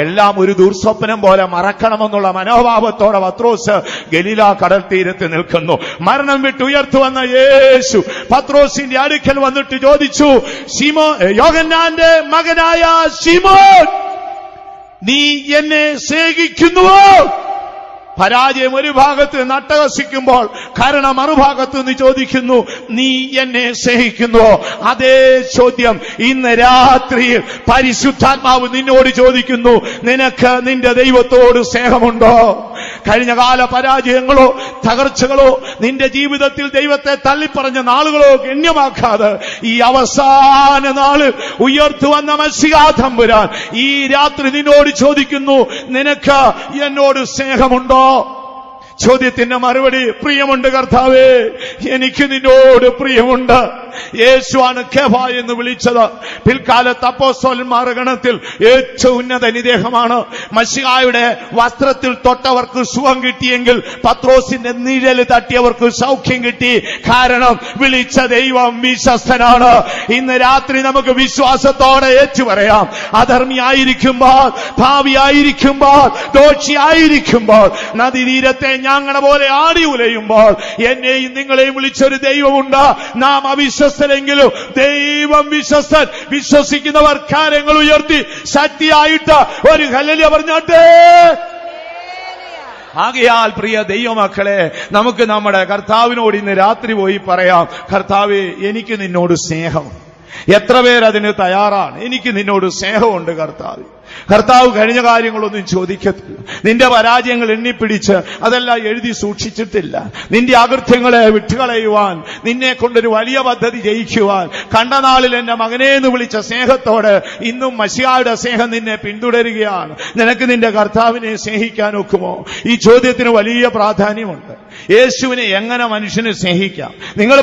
എല്ലാം ഒരു ദുർസ്വപ്നം പോലെ മറക്കണമെന്നുള്ള മനോഭാവത്തോടെ പത്രോസ് ഗലീല കടൽ തീരത്ത് നിൽക്കുന്നു. മരണം വിട്ട് ഉയർത്തുവന്ന യേശു പത്രോസിന്റെ അടുക്കൽ വന്നിട്ട് ചോദിച്ചു, യോഹന്നാന്റെ മകനായ ശിമോൻ, നീ എന്നെ സ്നേഹിക്കുന്നുവോ? പരാജയം ഒരു ഭാഗത്ത് നട്ടഹസിക്കുമ്പോൾ കരുണ മറുഭാഗത്ത് നിന്ന് ചോദിക്കുന്നു, നീ എന്നെ സ്നേഹിക്കുന്നുവോ? അതേ ചോദ്യം ഇന്ന് രാത്രിയിൽ പരിശുദ്ധാത്മാവ് നിന്നോട് ചോദിക്കുന്നു. നിനക്ക് നിന്റെ ദൈവത്തോട് സ്നേഹമുണ്ടോ? കഴിഞ്ഞ കാല പരാജയങ്ങളോ തകർച്ചകളോ നിന്റെ ജീവിതത്തിൽ ദൈവത്തെ തള്ളിപ്പറഞ്ഞ നാളുകളോ ഗണ്യമാക്കാതെ ഈ അവസാന നാള് ഉയർത്തു വന്ന മശിഹാ തമ്പുരാൻ ഈ രാത്രി നിന്നോട് ചോദിക്കുന്നു, നിനക്ക് എന്നോട് സ്നേഹമുണ്ടോ? ചോദ്യത്തിന്റെ മറുപടി, പ്രിയമുണ്ട് കർത്താവേ, എനിക്ക് നിന്നോട് പ്രിയമുണ്ട്. യേശുവാണ് കേഫ എന്ന് വിളിച്ചത്. പിൽക്കാലത്ത് അപ്പോസ്തലന്മാർ ഗണത്തിൽ ഏറ്റവും ഉന്നത നിദേഹമാണ്. മശിഹായുടെ വസ്ത്രത്തിൽ തൊട്ടവർക്ക് സുഖം കിട്ടിയെങ്കിൽ പത്രോസിന്റെ നിഴല് തട്ടിയവർക്ക് സൗഖ്യം കിട്ടി. കാരണം വിളിച്ച ദൈവം വിശ്വസ്തനാണ്. ഇന്ന് രാത്രി നമുക്ക് വിശ്വാസത്തോടെ ഏറ്റു പറയാം, അധർമ്മിയായിരിക്കുമ്പോൾ, ഭാവിയായിരിക്കുമ്പോൾ, ദോഷിയായിരിക്കുമ്പോൾ, നദീതീരത്തെ ഞങ്ങളെ പോലെ ആടി ഉലയുമ്പോൾ എന്നെയും നിങ്ങളെയും വിളിച്ചൊരു ദൈവമുണ്ട്. നാം അവിശ്വസ്തരെങ്കിലും ദൈവം വിശ്വസ്തൻ. വിശ്വസിക്കുന്നവർ കാര്യങ്ങൾ ഉയർത്തി ശക്തിയായിട്ട് ഒരു ഹല്ലേലൂയ പറഞ്ഞാട്ടെ. ആകയാൽ പ്രിയ ദൈവമക്കളെ, നമുക്ക് നമ്മുടെ കർത്താവിനോട് ഇന്ന് രാത്രി പോയി പറയാം, കർത്താവേ, എനിക്ക് നിന്നോട് സ്നേഹം. എത്ര പേരതിന് തയ്യാറാണ്? എനിക്ക് നിന്നോട് സ്നേഹമുണ്ട് കർത്താവേ. കർത്താവ് കഴിഞ്ഞ കാര്യങ്ങളൊന്നും ചോദിക്കത്തില്ല. നിന്റെ പരാജയങ്ങൾ എണ്ണിപ്പിടിച്ച് അതെല്ലാം എഴുതി സൂക്ഷിച്ചിട്ടില്ല. നിന്റെ അകൃത്യങ്ങളെ വിട്ടുകളയുവാൻ, നിന്നെ കൊണ്ടൊരു വലിയ പദ്ധതി ജയിക്കുവാൻ, കണ്ട നാളിൽ എന്റെ മകനെ എന്ന് വിളിച്ച സ്നേഹത്തോടെ ഇന്നും മശിഹായുടെ സ്നേഹം നിന്നെ പിന്തുടരുകയാണ്. നിനക്ക് നിന്റെ കർത്താവിനെ സ്നേഹിക്കാൻ ഒക്കുമോ? ഈ ചോദ്യത്തിന് വലിയ പ്രാധാന്യമുണ്ട്. യേശുവിനെ എങ്ങനെ മനുഷ്യന് സ്നേഹിക്കാം? നിങ്ങൾ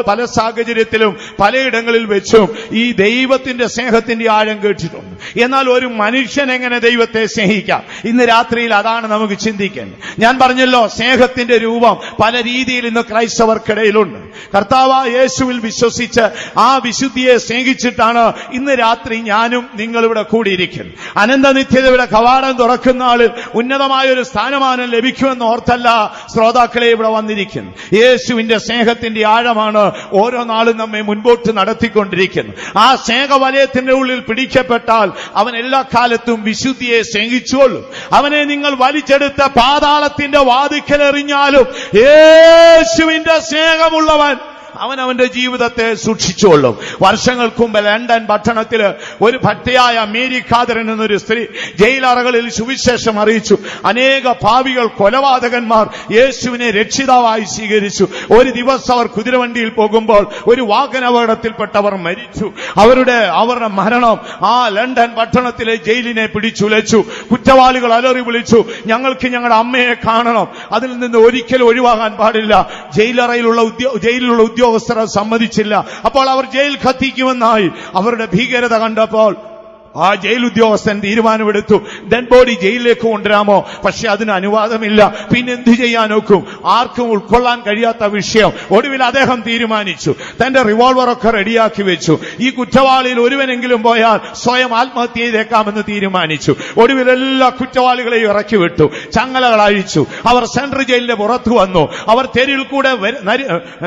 പല സാഹചര്യത്തിലും പലയിടങ്ങളിൽ വെച്ചും ഈ ദൈവത്തിന്റെ സ്നേഹത്തിന്റെ ആഴം കേട്ടിട്ടുണ്ട്. എന്നാൽ ഒരു മനുഷ്യൻ എങ്ങനെ ദൈവത്തെ സ്നേഹിക്കാം? ഇന്ന് രാത്രിയിൽ അതാണ് നമുക്ക് ചിന്തിക്കേണ്ടത്. ഞാൻ പറഞ്ഞല്ലോ, സ്നേഹത്തിന്റെ രൂപം പല രീതിയിൽ ഇന്ന് ക്രൈസ്തവർക്കിടയിലുണ്ട്. കർത്താവ് യേശുവിൽ വിശ്വസിച്ച് ആ വിശുദ്ധിയെ സ്നേഹിച്ചിട്ടാണ് ഇന്ന് രാത്രി ഞാനും നിങ്ങളിവിടെ കൂടിയിരിക്കുന്നത്. അനന്തനിത്യതയുടെ കവാടം തുറക്കുന്ന ആളിൽ ഉന്നതമായൊരു സ്ഥാനമാനം ലഭിക്കുമെന്ന് ഓർത്തല്ല ശ്രോതാക്കളെ ഇവിടെ വന്നിരിക്കുന്നു. യേശുവിന്റെ സ്നേഹത്തിന്റെ ആഴമാണ് ഓരോ നാളും നമ്മെ മുൻപോട്ട് നടത്തിക്കൊണ്ടിരിക്കുന്നത്. ആ സ്നേഹവലയത്തിന്റെ ഉള്ളിൽ പിടിക്കപ്പെട്ടാൽ അവൻ എല്ലാ കാലത്തും വിശുദ്ധിയെ സ്നേഹിച്ചോളും. അവനെ നിങ്ങൾ വലിച്ചെടുത്ത പാതാളത്തിന്റെ വാതിക്കലെറിഞ്ഞാലും യേശുവിന്റെ സ്നേഹമുള്ളവൻ അവന്റെ ജീവിതത്തെ സൂക്ഷിച്ചുകൊള്ളും. വർഷങ്ങൾക്ക് മുമ്പ് ലണ്ടൻ പട്ടണത്തിൽ ഒരു ഭക്തയായ മേരി ഖാദറൻ എന്നൊരു സ്ത്രീ ജയിലറകളിൽ സുവിശേഷം അറിയിച്ചു. അനേക പാപികൾ, കൊലപാതകന്മാർ യേശുവിനെ രക്ഷിതാവായി സ്വീകരിച്ചു. ഒരു ദിവസം അവർ കുതിരവണ്ടിയിൽ പോകുമ്പോൾ ഒരു വാഹനാപകടത്തിൽപ്പെട്ടവർ മരിച്ചു. അവരുടെ മരണം ആ ലണ്ടൻ പട്ടണത്തിലെ ജയിലിനെ പിടിച്ചുലച്ചു. കുറ്റവാളികൾ അലറി വിളിച്ചു, ഞങ്ങൾക്ക് ഞങ്ങളുടെ അമ്മയെ കാണണം. അതിൽ നിന്ന് ഒരിക്കലും ഒഴിവാകാൻ പാടില്ല. ജയിലിലുള്ള ഉദ്യോഗസ്ഥർ സമ്മതിച്ചില്ല. അപ്പോൾ അവർ ജയിൽ കത്തിക്കുമെന്നായി. അവരുടെ ഭീകരത കണ്ടപ്പോൾ ആ ജയിൽ ഉദ്യോഗസ്ഥൻ തീരുമാനമെടുത്തു, ഡെഡ് ബോഡി ജയിലിലേക്ക് കൊണ്ടുവരാമോ? പക്ഷെ അതിന് അനുവാദമില്ല. പിന്നെ എന്തു ചെയ്യാൻ നോക്കും? ആർക്കും ഉൾക്കൊള്ളാൻ കഴിയാത്ത വിഷയം. ഒടുവിൽ അദ്ദേഹം തീരുമാനിച്ചു, തന്റെ റിവോൾവറൊക്കെ റെഡിയാക്കി വെച്ചു. ഈ കുറ്റവാളിയിൽ ഒരുവനെങ്കിലും പോയാൽ സ്വയം ആത്മഹത്യ ചെയ്തേക്കാമെന്ന് തീരുമാനിച്ചു. ഒടുവിൽ എല്ലാ കുറ്റവാളികളെയും ഇറക്കി വിട്ടു. ചങ്ങലകൾ അഴിച്ചു. അവർ സെൻട്രൽ ജയിലിന്റെ പുറത്തു വന്നു. അവർ തെരുവിൽ കൂടെ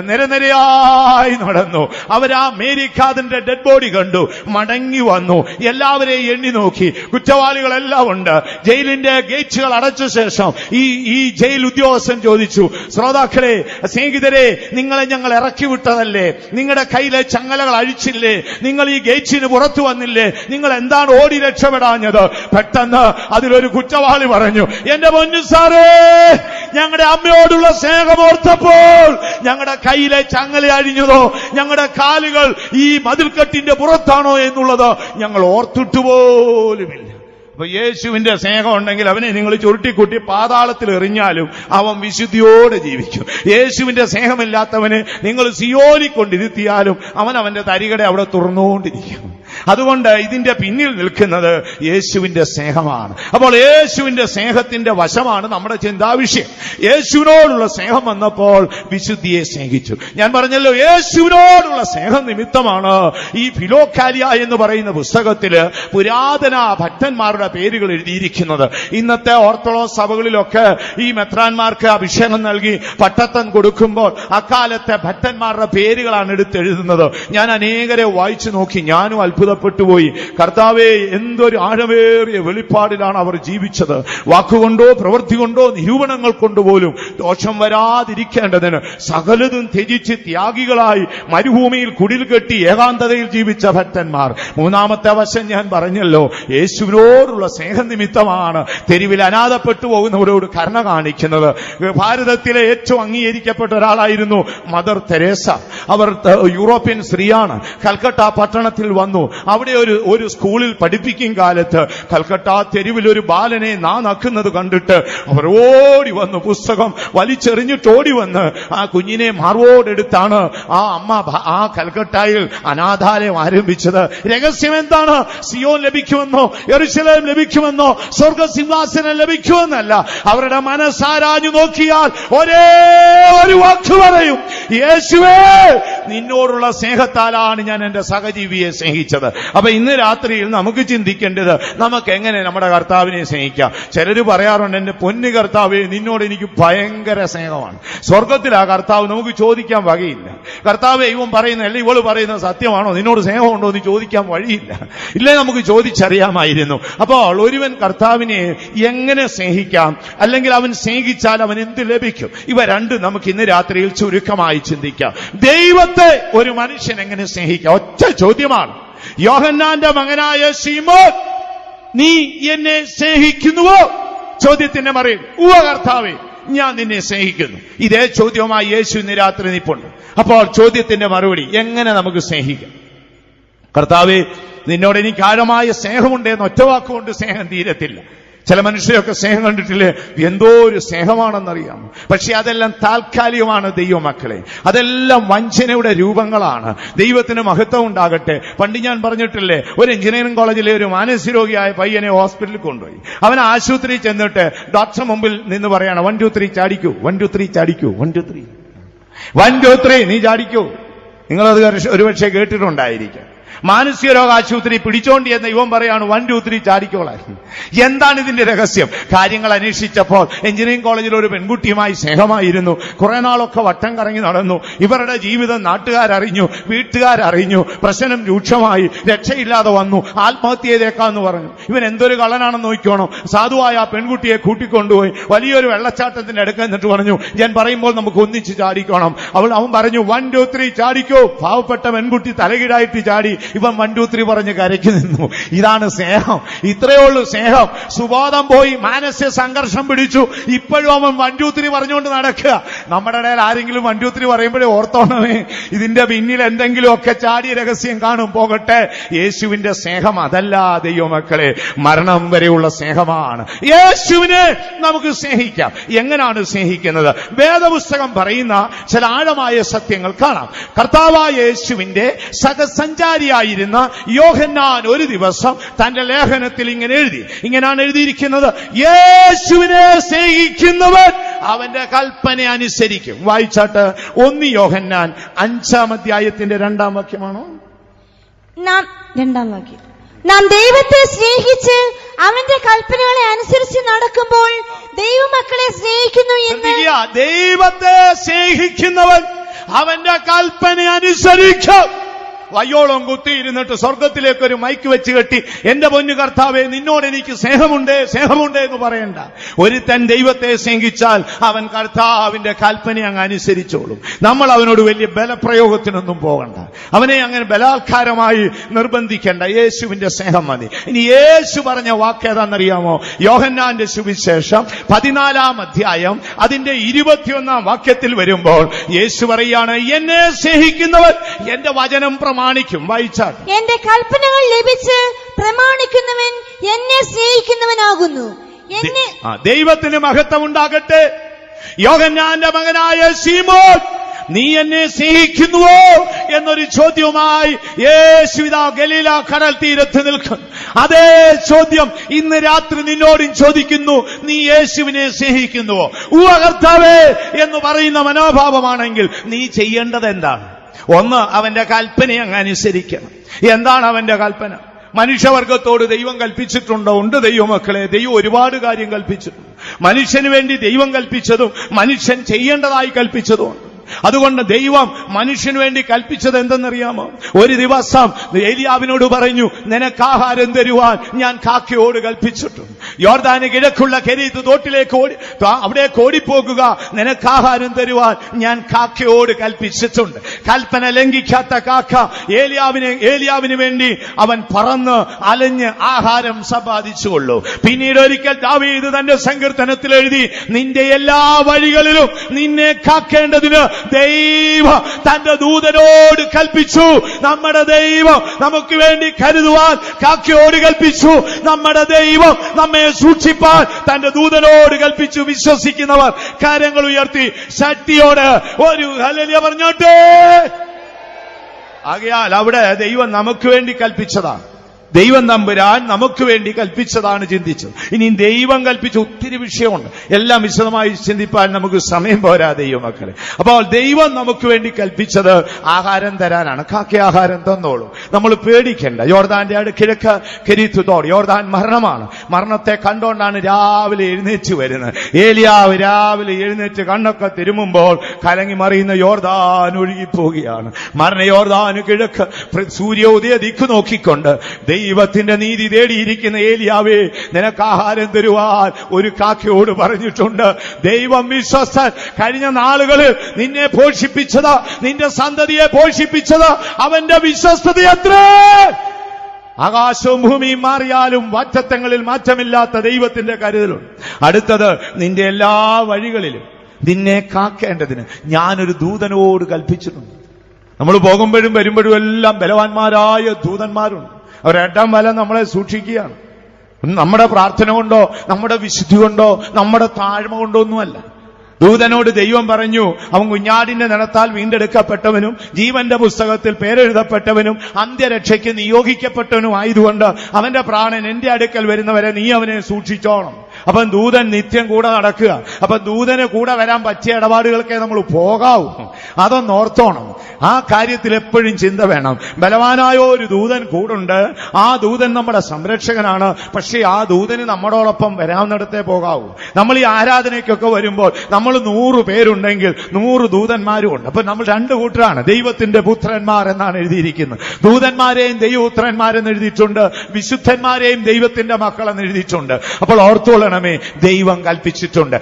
നിരനിരയായി നടന്നു. അവർ ആ മേരി ഖാദറിന്റെ ഡെഡ് ബോഡി കണ്ടു, മടങ്ങി വന്നു. എല്ലാവരെയും എണ്ണി നോക്കി. കുറ്റവാളികളെല്ലാം ഉണ്ട്. ജയിലിന്റെ ഗേറ്റുകൾ അടച്ച ശേഷം ഈ ജയിൽ ഉദ്യോഗസ്ഥൻ ചോദിച്ചു, ശ്രോതാക്കളെ, സ്നേഹിതരെ, നിങ്ങളെ ഞങ്ങൾ ഇറക്കി വിട്ടതല്ലേ? നിങ്ങളുടെ കയ്യിലെ ചങ്ങലകൾ അഴിച്ചില്ലേ? നിങ്ങൾ ഈ ഗേറ്റിന് പുറത്തു വന്നില്ലേ? നിങ്ങൾ എന്താണ് ഓടി രക്ഷപ്പെടാഞ്ഞത്? പെട്ടെന്ന് അതിലൊരു കുറ്റവാളി പറഞ്ഞു, എന്റെ പൊന്നു സാറേ, ഞങ്ങളുടെ അമ്മയോടുള്ള സ്നേഹമോർത്തപ്പോൾ ഞങ്ങളുടെ കയ്യിലെ ചങ്ങല അഴിഞ്ഞതോ ഞങ്ങളുടെ കാലുകൾ ഈ മതിൽക്കെട്ടിന്റെ പുറത്താണോ എന്നുള്ളത് ഞങ്ങൾ ഓർത്തിട്ടുപോലുമില്ല. അപ്പൊ യേശുവിന്റെ സ്നേഹം ഉണ്ടെങ്കിൽ അവനെ നിങ്ങൾ ചുരുട്ടിക്കൂട്ടി പാതാളത്തിൽ എറിഞ്ഞാലും അവൻ വിശുദ്ധിയോടെ ജീവിക്കും. യേശുവിന്റെ സ്നേഹമില്ലാത്തവനെ നിങ്ങൾ സിയോനിക്കൊണ്ടിരുത്തിയാലും അവന്റെ തരികട അവിടെ തുറന്നുകൊണ്ടിരിക്കും. അതുകൊണ്ട് ഇതിന്റെ പിന്നിൽ നിൽക്കുന്നത് യേശുവിന്റെ സ്നേഹമാണ്. അപ്പോൾ യേശുവിന്റെ സ്നേഹത്തിന്റെ വശമാണ് നമ്മുടെ ചിന്താവിഷയം. യേശുവിനോടുള്ള സ്നേഹം വന്നപ്പോൾ വിശുദ്ധിയെ സ്നേഹിച്ചു. ഞാൻ പറഞ്ഞല്ലോ, യേശുവിനോടുള്ള സ്നേഹം നിമിത്തമാണ് ഈ ഫിലോക്കാലിയ എന്ന് പറയുന്ന പുസ്തകത്തില് പുരാതന ഭക്തന്മാരുടെ പേരുകൾ എഴുതിയിരിക്കുന്നത്. ഇന്നത്തെ ഓർത്തഡോക്സ് സഭകളിലൊക്കെ ഈ മെത്രാന്മാർക്ക് അഭിഷേകം നൽകി പട്ടത്തം കൊടുക്കുമ്പോൾ അക്കാലത്തെ ഭക്തന്മാരുടെ പേരുകളാണ് എടുത്തെഴുതുന്നത്. ഞാൻ അനേകരെ വായിച്ചു നോക്കി, ഞാനും അത്ഭുതപ്പെട്ടുപോയി. കർത്താവേ, എന്തൊരു ആഴമേറിയ വെളിപ്പാടിലാണ് അവർ ജീവിച്ചത്. വാക്കുകൊണ്ടോ പ്രവൃത്തി കൊണ്ടോ നിരൂപണങ്ങൾ കൊണ്ടുപോലും ദോഷം വരാതിരിക്കേണ്ടതിന് സകലതും ത്യജിച്ച് ത്യാഗികളായി മരുഭൂമിയിൽ കുടിൽ കെട്ടി ഏകാന്തതയിൽ ജീവിച്ച ഭക്തന്മാർ. മൂന്നാമത്തെ വശം ഞാൻ പറഞ്ഞല്ലോ, യേശുവിനോടുള്ള സ്നേഹനിമിത്തമാണ് തെരുവിൽ അനാഥപ്പെട്ടു പോകുന്നവരോട് കരുണ കാണിക്കുന്നത്. ഭാരതത്തിലെ ഏറ്റവും അംഗീകരിക്കപ്പെട്ട ഒരാളായിരുന്നു മദർ തെരേസ. അവർ യൂറോപ്യൻ സ്ത്രീയാണ്. കൽക്കട്ട പട്ടണത്തിൽ വന്നു. അവിടെ ഒരു സ്കൂളിൽ പഠിപ്പിക്കും കാലത്ത് കൽക്കട്ട തെരുവിൽ ഒരു ബാലനെ നക്കുന്നത് കണ്ടിട്ട് അവർ ഓടി വന്നു, പുസ്തകം വലിച്ചെറിഞ്ഞിട്ട് ഓടി വന്ന് ആ കുഞ്ഞിനെ മാർവോടെടുത്താണ് ആ അമ്മ ആ കൽക്കട്ടയിൽ അനാഥാലയം ആരംഭിച്ചത്. രഹസ്യം എന്താണ്? സിയോൻ ലഭിക്കുമെന്നോ യെരൂശലേം ലഭിക്കുമെന്നോ സ്വർഗസിംഹാസനം ലഭിക്കുമെന്നല്ല. അവരുടെ മനസ്സാരാഞ്ഞു നോക്കിയാൽ ഒരേ ഒരു വാക്ക് പറയും, യേശുവേ, നിന്നോടുള്ള സ്നേഹത്താലാണ് ഞാൻ എന്റെ സഹജീവിയെ സ്നേഹിച്ചത്. അപ്പൊ ഇന്ന് രാത്രിയിൽ നമുക്ക് ചിന്തിക്കേണ്ടത്, നമുക്ക് എങ്ങനെ നമ്മുടെ കർത്താവിനെ സ്നേഹിക്കാം. ചിലര് പറയാറുണ്ട്, എന്റെ പൊന്നു കർത്താവേ, നിന്നോട് എനിക്ക് ഭയങ്കര സ്നേഹമാണ്. സ്വർഗത്തിൽ ആ കർത്താവ് നമുക്ക് ചോദിക്കാൻ വകയില്ല. കർത്താവേ, ഇവൻ പറയുന്ന അല്ല ഇവള് പറയുന്നത് സത്യമാണോ, നിന്നോട് സ്നേഹമുണ്ടോ എന്ന് ചോദിക്കാൻ വഴിയില്ല. ഇല്ലേ, നമുക്ക് ചോദിച്ചറിയാമായിരുന്നു. അപ്പോൾ ഒരുവൻ കർത്താവിനെ എങ്ങനെ സ്നേഹിക്കാം, അല്ലെങ്കിൽ അവൻ സ്നേഹിച്ചാൽ അവൻ എന്ത് ലഭിക്കും? ഇവ രണ്ടും നമുക്ക് ഇന്ന് രാത്രിയിൽ ചുരുക്കമായി ചിന്തിക്കാം. ദൈവത്തെ ഒരു മനുഷ്യൻ എങ്ങനെ സ്നേഹിക്കാം? ഒറ്റ ചോദ്യമാണ്. യോഹന്നാന്റെ മകനായ ശീമോൻ നീ എന്നെ സ്നേഹിക്കുന്നുവോ? ചോദ്യത്തിന്റെ മറുപടി, ഉവ്വ കർത്താവേ, ഞാൻ നിന്നെ സ്നേഹിക്കുന്നു. ഇതേ ചോദ്യവുമായി യേശു ഇന്ന് രാത്രി നിൽപ്പുണ്ട്. അപ്പോൾ ചോദ്യത്തിന്റെ മറുപടി, എങ്ങനെ നമുക്ക് സ്നേഹിക്കാം? കർത്താവേ, നിന്നോട് എനിക്ക് ആഴമായ സ്നേഹമുണ്ടെന്ന് ഒറ്റവാക്കുകൊണ്ട് സ്നേഹം തീരത്തില്ല. ചില മനുഷ്യരൊക്കെ സ്നേഹം കണ്ടിട്ടില്ലേ, എന്തോ ഒരു സ്നേഹമാണെന്നറിയാം. പക്ഷെ അതെല്ലാം താൽക്കാലികമാണ് ദൈവമക്കളെ. അതെല്ലാം വഞ്ചനയുടെ രൂപങ്ങളാണ്. ദൈവത്തിന് മഹത്വം ഉണ്ടാകട്ടെ. പണ്ട് ഞാൻ പറഞ്ഞിട്ടില്ലേ, ഒരു എഞ്ചിനീയറിംഗ് കോളേജിലെ ഒരു മാനസിക രോഗിയായ പയ്യനെ ഹോസ്പിറ്റലിൽ കൊണ്ടുപോയി. അവൻ ആശുപത്രി ചെന്നിട്ട് ഡോക്ടർ മുമ്പിൽ നിന്ന് പറയാണ്, 1 2 3 ചാടിക്കൂ, 1 2 3 ചാടിക്കൂ, 1 2 3 1 2 3 നീ ചാടിക്കൂ. നിങ്ങളത് ഒരുപക്ഷെ കേട്ടിട്ടുണ്ടായിരിക്കും. മാനസിക രോഗ ആശുപത്രി പിടിച്ചോണ്ടി എന്ന ഇവൻ പറയാണ് 1 2 3 ചാടിക്കോളാൻ. എന്താണ് ഇതിന്റെ രഹസ്യം? കാര്യങ്ങൾ അന്വേഷിച്ചപ്പോൾ എഞ്ചിനീയറിംഗ് കോളേജിൽ ഒരു പെൺകുട്ടിയുമായി സ്നേഹമായിരുന്നു. കുറെ നാളൊക്കെ വട്ടം കറങ്ങി നടന്നു. ഇവരുടെ ജീവിതം നാട്ടുകാരറിഞ്ഞു, വീട്ടുകാരറിഞ്ഞു. പ്രശ്നം രൂക്ഷമായി, രക്ഷയില്ലാതെ വന്നു. ആത്മഹത്യ ചെയ്തേക്കാന്ന് പറഞ്ഞു. ഇവൻ എന്തൊരു കള്ളനാണെന്ന് നോക്കിക്കോണം. സാധുവായ ആ പെൺകുട്ടിയെ കൂട്ടിക്കൊണ്ടുപോയി വലിയൊരു വെള്ളച്ചാട്ടത്തിന്റെ അടുക്ക എന്നിട്ട് പറഞ്ഞു, ഞാൻ പറയുമ്പോൾ നമുക്ക് ഒന്നിച്ച് ചാടിക്കണം. അവൻ പറഞ്ഞു 1 2 3 ചാടിക്കോ. പാവപ്പെട്ട പെൺകുട്ടി തലകീഴായിട്ട് ചാടി. ഇവൻ 1 2 3 പറഞ്ഞ് കരയ്ക്ക് നിന്നു. ഇതാണ് സ്നേഹം. ഇത്രയേ ഉള്ളൂ സ്നേഹം. സുബോധം പോയി, മാനസിക സംഘർഷം പിടിച്ചു. ഇപ്പോഴും അവൻ 1 2 3 പറഞ്ഞുകൊണ്ട് നടക്കുക. നമ്മുടെ ഇടയിൽ ആരെങ്കിലും 1 2 3 പറയുമ്പോഴേ ഓർത്തോണമേ, ഇതിന്റെ പിന്നിൽ എന്തെങ്കിലുമൊക്കെ ചാടിയ രഹസ്യം കാണും. പോകട്ടെ, യേശുവിന്റെ സ്നേഹം അതല്ല ദൈവമക്കളെ, മരണം വരെയുള്ള സ്നേഹമാണ്. യേശുവിനെ നമുക്ക് സ്നേഹിക്കാം. എങ്ങനെയാണ് സ്നേഹിക്കുന്നത്? വേദപുസ്തകം പറയുന്ന ചില ആഴമായ സത്യങ്ങൾ കാണാം. കർത്താവായ യേശുവിന്റെ സഹസഞ്ചാരിയായിരുന്ന യോഹന്നാൻ ഒരു ദിവസം തന്റെ ലേഖനത്തിൽ ഇങ്ങനെയാണ് എഴുതിയിരിക്കുന്നത്, യേശുവിനെ സ്നേഹിക്കുന്നവൻ അവന്റെ കൽപ്പന അനുസരിക്കും. വായിച്ചാട്ട് 1 യോഹന്നാൻ 5-ാം അധ്യായത്തിന്റെ 2-ാം വാക്യമാണോ? 2-ാം വാക്യം. നാം ദൈവത്തെ സ്നേഹിച്ച് അവന്റെ കൽപ്പനകളെ അനുസരിച്ച് നടക്കുമ്പോൾ ദൈവമക്കളെ സ്നേഹിക്കുന്നു എന്ന്. ദൈവത്തെ സ്നേഹിക്കുന്നവൻ അവന്റെ കൽപ്പന അനുസരിക്കും. വയ്യോളം കുത്തിയിരുന്നിട്ട് സ്വർഗത്തിലേക്ക് ഒരു മൈക്ക് വെച്ച് കെട്ടി, എന്റെ പൊന്നു കർത്താവേ, നിന്നോട് എനിക്ക് സ്നേഹമുണ്ട് എന്ന് പറയണ്ട. ഒരുത്തൻ ദൈവത്തെ സ്നേഹിച്ചാൽ അവൻ കർത്താവിന്റെ കൽപ്പന അങ്ങ് അനുസരിച്ചോളും. നമ്മൾ അവനോട് വലിയ ബലപ്രയോഗത്തിനൊന്നും പോകണ്ട. അവനെ അങ്ങനെ ബലാത്കാരമായി നിർബന്ധിക്കേണ്ട. യേശുവിന്റെ സ്നേഹം മതി. ഇനി യേശു പറഞ്ഞ വാക്ക് ഏതാണെന്നറിയാമോ? യോഹന്നാന്റെ സുവിശേഷം 14-ാം അധ്യായം അതിന്റെ 21-ാം വാക്യത്തിൽ വരുമ്പോൾ യേശു പറയാണ്, എന്നെ സ്നേഹിക്കുന്നവൻ എന്റെ വചനം പ്രമാണിക്കും. വായിച്ചാൽ, എന്റെ കൽപ്പനകൾ ലഭിച്ച് പ്രമാണിക്കുന്നവൻ എന്നെ സ്നേഹിക്കുന്നവനാകുന്നു. ദൈവത്തിന് മഹത്വം ഉണ്ടാകട്ടെ. യോഹന്നാന്റെ മകനായ ശീമോൻ, നീ എന്നെ സ്നേഹിക്കുന്നുവോ എന്നൊരു ചോദ്യവുമായി യേശു ഗലീല കടൽ തീരത്ത് നിൽക്കുന്നു. അതേ ചോദ്യം ഇന്ന് രാത്രി നിന്നോടും ചോദിക്കുന്നു, നീ യേശുവിനെ സ്നേഹിക്കുന്നുവോ? ഉവ്വ കർത്താവേ എന്ന് പറയുന്ന മനോഭാവമാണെങ്കിൽ നീ ചെയ്യേണ്ടത് എന്താണ്? 1, അവന്റെ കൽപ്പന അങ്ങ് അനുസരിക്കണം. എന്താണ് അവന്റെ കൽപ്പന? മനുഷ്യവർഗത്തോട് ദൈവം കൽപ്പിച്ചിട്ടുണ്ടോ? ഉണ്ട് ദൈവമക്കളെ. ദൈവം ഒരുപാട് കാര്യം കൽപ്പിച്ചിട്ടുണ്ട്. മനുഷ്യന് വേണ്ടി ദൈവം കൽപ്പിച്ചതും മനുഷ്യൻ ചെയ്യേണ്ടതായി കൽപ്പിച്ചതുമുണ്ട്. അതുകൊണ്ട് ദൈവം മനുഷ്യന് വേണ്ടി കൽപ്പിച്ചത് എന്തെന്നറിയാമോ? ഒരു ദിവസം ഏലിയാവിനോട് പറഞ്ഞു, നിനക്ക് ആഹാരം തരുവാൻ ഞാൻ കാക്കയോട് കൽപ്പിച്ചിട്ടുണ്ട്. യോർദാന് കിഴക്കുള്ള കെരീത്ത് തോട്ടിലേക്ക് അവിടേക്ക് ഓടിപ്പോകുക, നിനക്ക് ആഹാരം തരുവാൻ ഞാൻ കാക്കയോട് കൽപ്പിച്ചിട്ടുണ്ട്. കൽപ്പന ലംഘിക്കാത്ത കാക്ക ഏലിയാവിന് വേണ്ടി അവൻ പറന്ന് അലഞ്ഞ് ആഹാരം സമ്പാദിച്ചുകൊള്ളു. പിന്നീട് ഒരിക്കൽ ദാവീദ് തന്റെ സങ്കീർത്തനത്തിൽ എഴുതി, നിന്റെ എല്ലാ വഴികളിലും നിന്നെ കാക്കേണ്ടതിന് ദൈവം തന്റെ ദൂതനോട് കൽപ്പിച്ചു. നമ്മുടെ ദൈവം നമുക്ക് വേണ്ടി കരുതുവാൻ കാക്കയോട് കൽപ്പിച്ചു. നമ്മുടെ ദൈവം നമ്മെ സൂക്ഷിപ്പാൻ തന്റെ ദൂതനോട് കൽപ്പിച്ചു. വിശ്വസിക്കുന്നവർ കരങ്ങൾ ഉയർത്തി ശക്തിയോട് ഒരു ഹല്ലേലൂയ പറഞ്ഞോട്ടെ. ആകയാൽ അവിടെ ദൈവം നമുക്ക് വേണ്ടി കൽപ്പിച്ചതാണ്. ദൈവം തമ്പുരാൻ നമുക്ക് വേണ്ടി കൽപ്പിച്ചതാണ് ചിന്തിച്ചത്. ഇനി ദൈവം കൽപ്പിച്ച ഒത്തിരി വിഷയമുണ്ട്. എല്ലാം വിശദമായി ചിന്തിപ്പാൻ നമുക്ക് സമയം പോരാ ദൈവമക്കളെ. അപ്പോൾ ദൈവം നമുക്ക് വേണ്ടി കൽപ്പിച്ചത് ആഹാരം തരാനാണ്. കാക്ക ആഹാരം തന്നോളൂ, നമ്മൾ പേടിക്കേണ്ട. യോർദാന്റെ കിഴക്ക് കെരീത്ത് തോട്, യോർദാൻ മരണമാണ്. മരണത്തെ കണ്ടോണ്ടാണ് രാവിലെ എഴുന്നേറ്റ് വരുന്നത്. ഏലിയാവ് രാവിലെ എഴുന്നേറ്റ് കണ്ണൊക്കെ തിരുമുമ്പോൾ കലങ്ങി മറിയുന്ന യോർദാൻ ഒഴുകിപ്പോവുകയാണ്. മരണ യോർദാന് കിഴക്ക് സൂര്യോദയ ദിക്ക് നോക്കിക്കൊണ്ട് ദൈവത്തിന്റെ നീതി തേടിയിരിക്കുന്ന ഏലിയാവേ, നിനക്ക് ആഹാരം തരുവാൻ ഒരു കാക്കയോട് പറഞ്ഞിട്ടുണ്ട്. ദൈവം വിശ്വസ്തൻ. കഴിഞ്ഞ നാളുകളിൽ നിന്നെ പോഷിപ്പിച്ചത്, നിന്റെ സന്തതിയെ പോഷിപ്പിച്ചത് അവന്റെ വിശ്വസ്തത എത്രേ. ആകാശവും ഭൂമിയും മാറിയാലും വാറ്റത്തങ്ങളിൽ മാറ്റമില്ലാത്ത ദൈവത്തിന്റെ കരുതലുണ്ട്. അടുത്തത്, നിന്റെ എല്ലാ വഴികളിലും നിന്നെ കാക്കേണ്ടതിന് ഞാനൊരു ദൂതനോട് കൽപ്പിച്ചിട്ടുണ്ട്. നമ്മൾ പോകുമ്പോഴും വരുമ്പോഴും എല്ലാം ബലവാന്മാരായ ദൂതന്മാരുണ്ട്. അവർ എട്ടാം വലം നമ്മളെ സൂക്ഷിക്കുകയാണ്. നമ്മുടെ പ്രാർത്ഥന കൊണ്ടോ നമ്മുടെ വിശുദ്ധി കൊണ്ടോ നമ്മുടെ താഴ്മ കൊണ്ടോ ഒന്നുമല്ല. ദൂതനോട് ദൈവം പറഞ്ഞു, അവൻ കുഞ്ഞാടിന്റെ നിണത്താൽ വീണ്ടെടുക്കപ്പെട്ടവനും ജീവന്റെ പുസ്തകത്തിൽ പേരെഴുതപ്പെട്ടവനും അന്ത്യരക്ഷയ്ക്ക് നിയോഗിക്കപ്പെട്ടവനും ആയതുകൊണ്ട് അവന്റെ പ്രാണൻ എന്റെ അടുക്കൽ വരുന്നവരെ നീ അവനെ സൂക്ഷിച്ചോണം. അപ്പം ദൂതൻ നിത്യം കൂടെ നടക്കുക. അപ്പൊ ദൂതന് കൂടെ വരാൻ പറ്റിയ ഇടപാടുകൾക്കേ നമ്മൾ പോകാവൂ. അതൊന്നോർത്തോണം. ആ കാര്യത്തിൽ എപ്പോഴും ചിന്ത വേണം. ബലവാനായ ഒരു ദൂതൻ കൂടുണ്ട്. ആ ദൂതൻ നമ്മുടെ സംരക്ഷകനാണ്. പക്ഷേ ആ ദൂതന് നമ്മളോടൊപ്പം വരാവുന്നിടത്തേ പോകാവൂ. നമ്മൾ ഈ ആരാധനയ്ക്കൊക്കെ വരുമ്പോൾ നമ്മൾ 100 പേരുണ്ടെങ്കിൽ 100 ദൂതന്മാരും ഉണ്ട്. അപ്പൊ നമ്മൾ 2 കൂട്ടരാണ്. ദൈവത്തിന്റെ പുത്രന്മാർ എന്നാണ് എഴുതിയിരിക്കുന്നത്. ദൂതന്മാരെയും ദൈവപുത്രന്മാരെന്ന് എഴുതിയിട്ടുണ്ട്, വിശുദ്ധന്മാരെയും ദൈവത്തിന്റെ മക്കളെന്ന് എഴുതിയിട്ടുണ്ട്. അപ്പോൾ ഓർത്തോളണമേ, ദൈവം കൽപ്പിച്ചിട്ടുണ്ട്.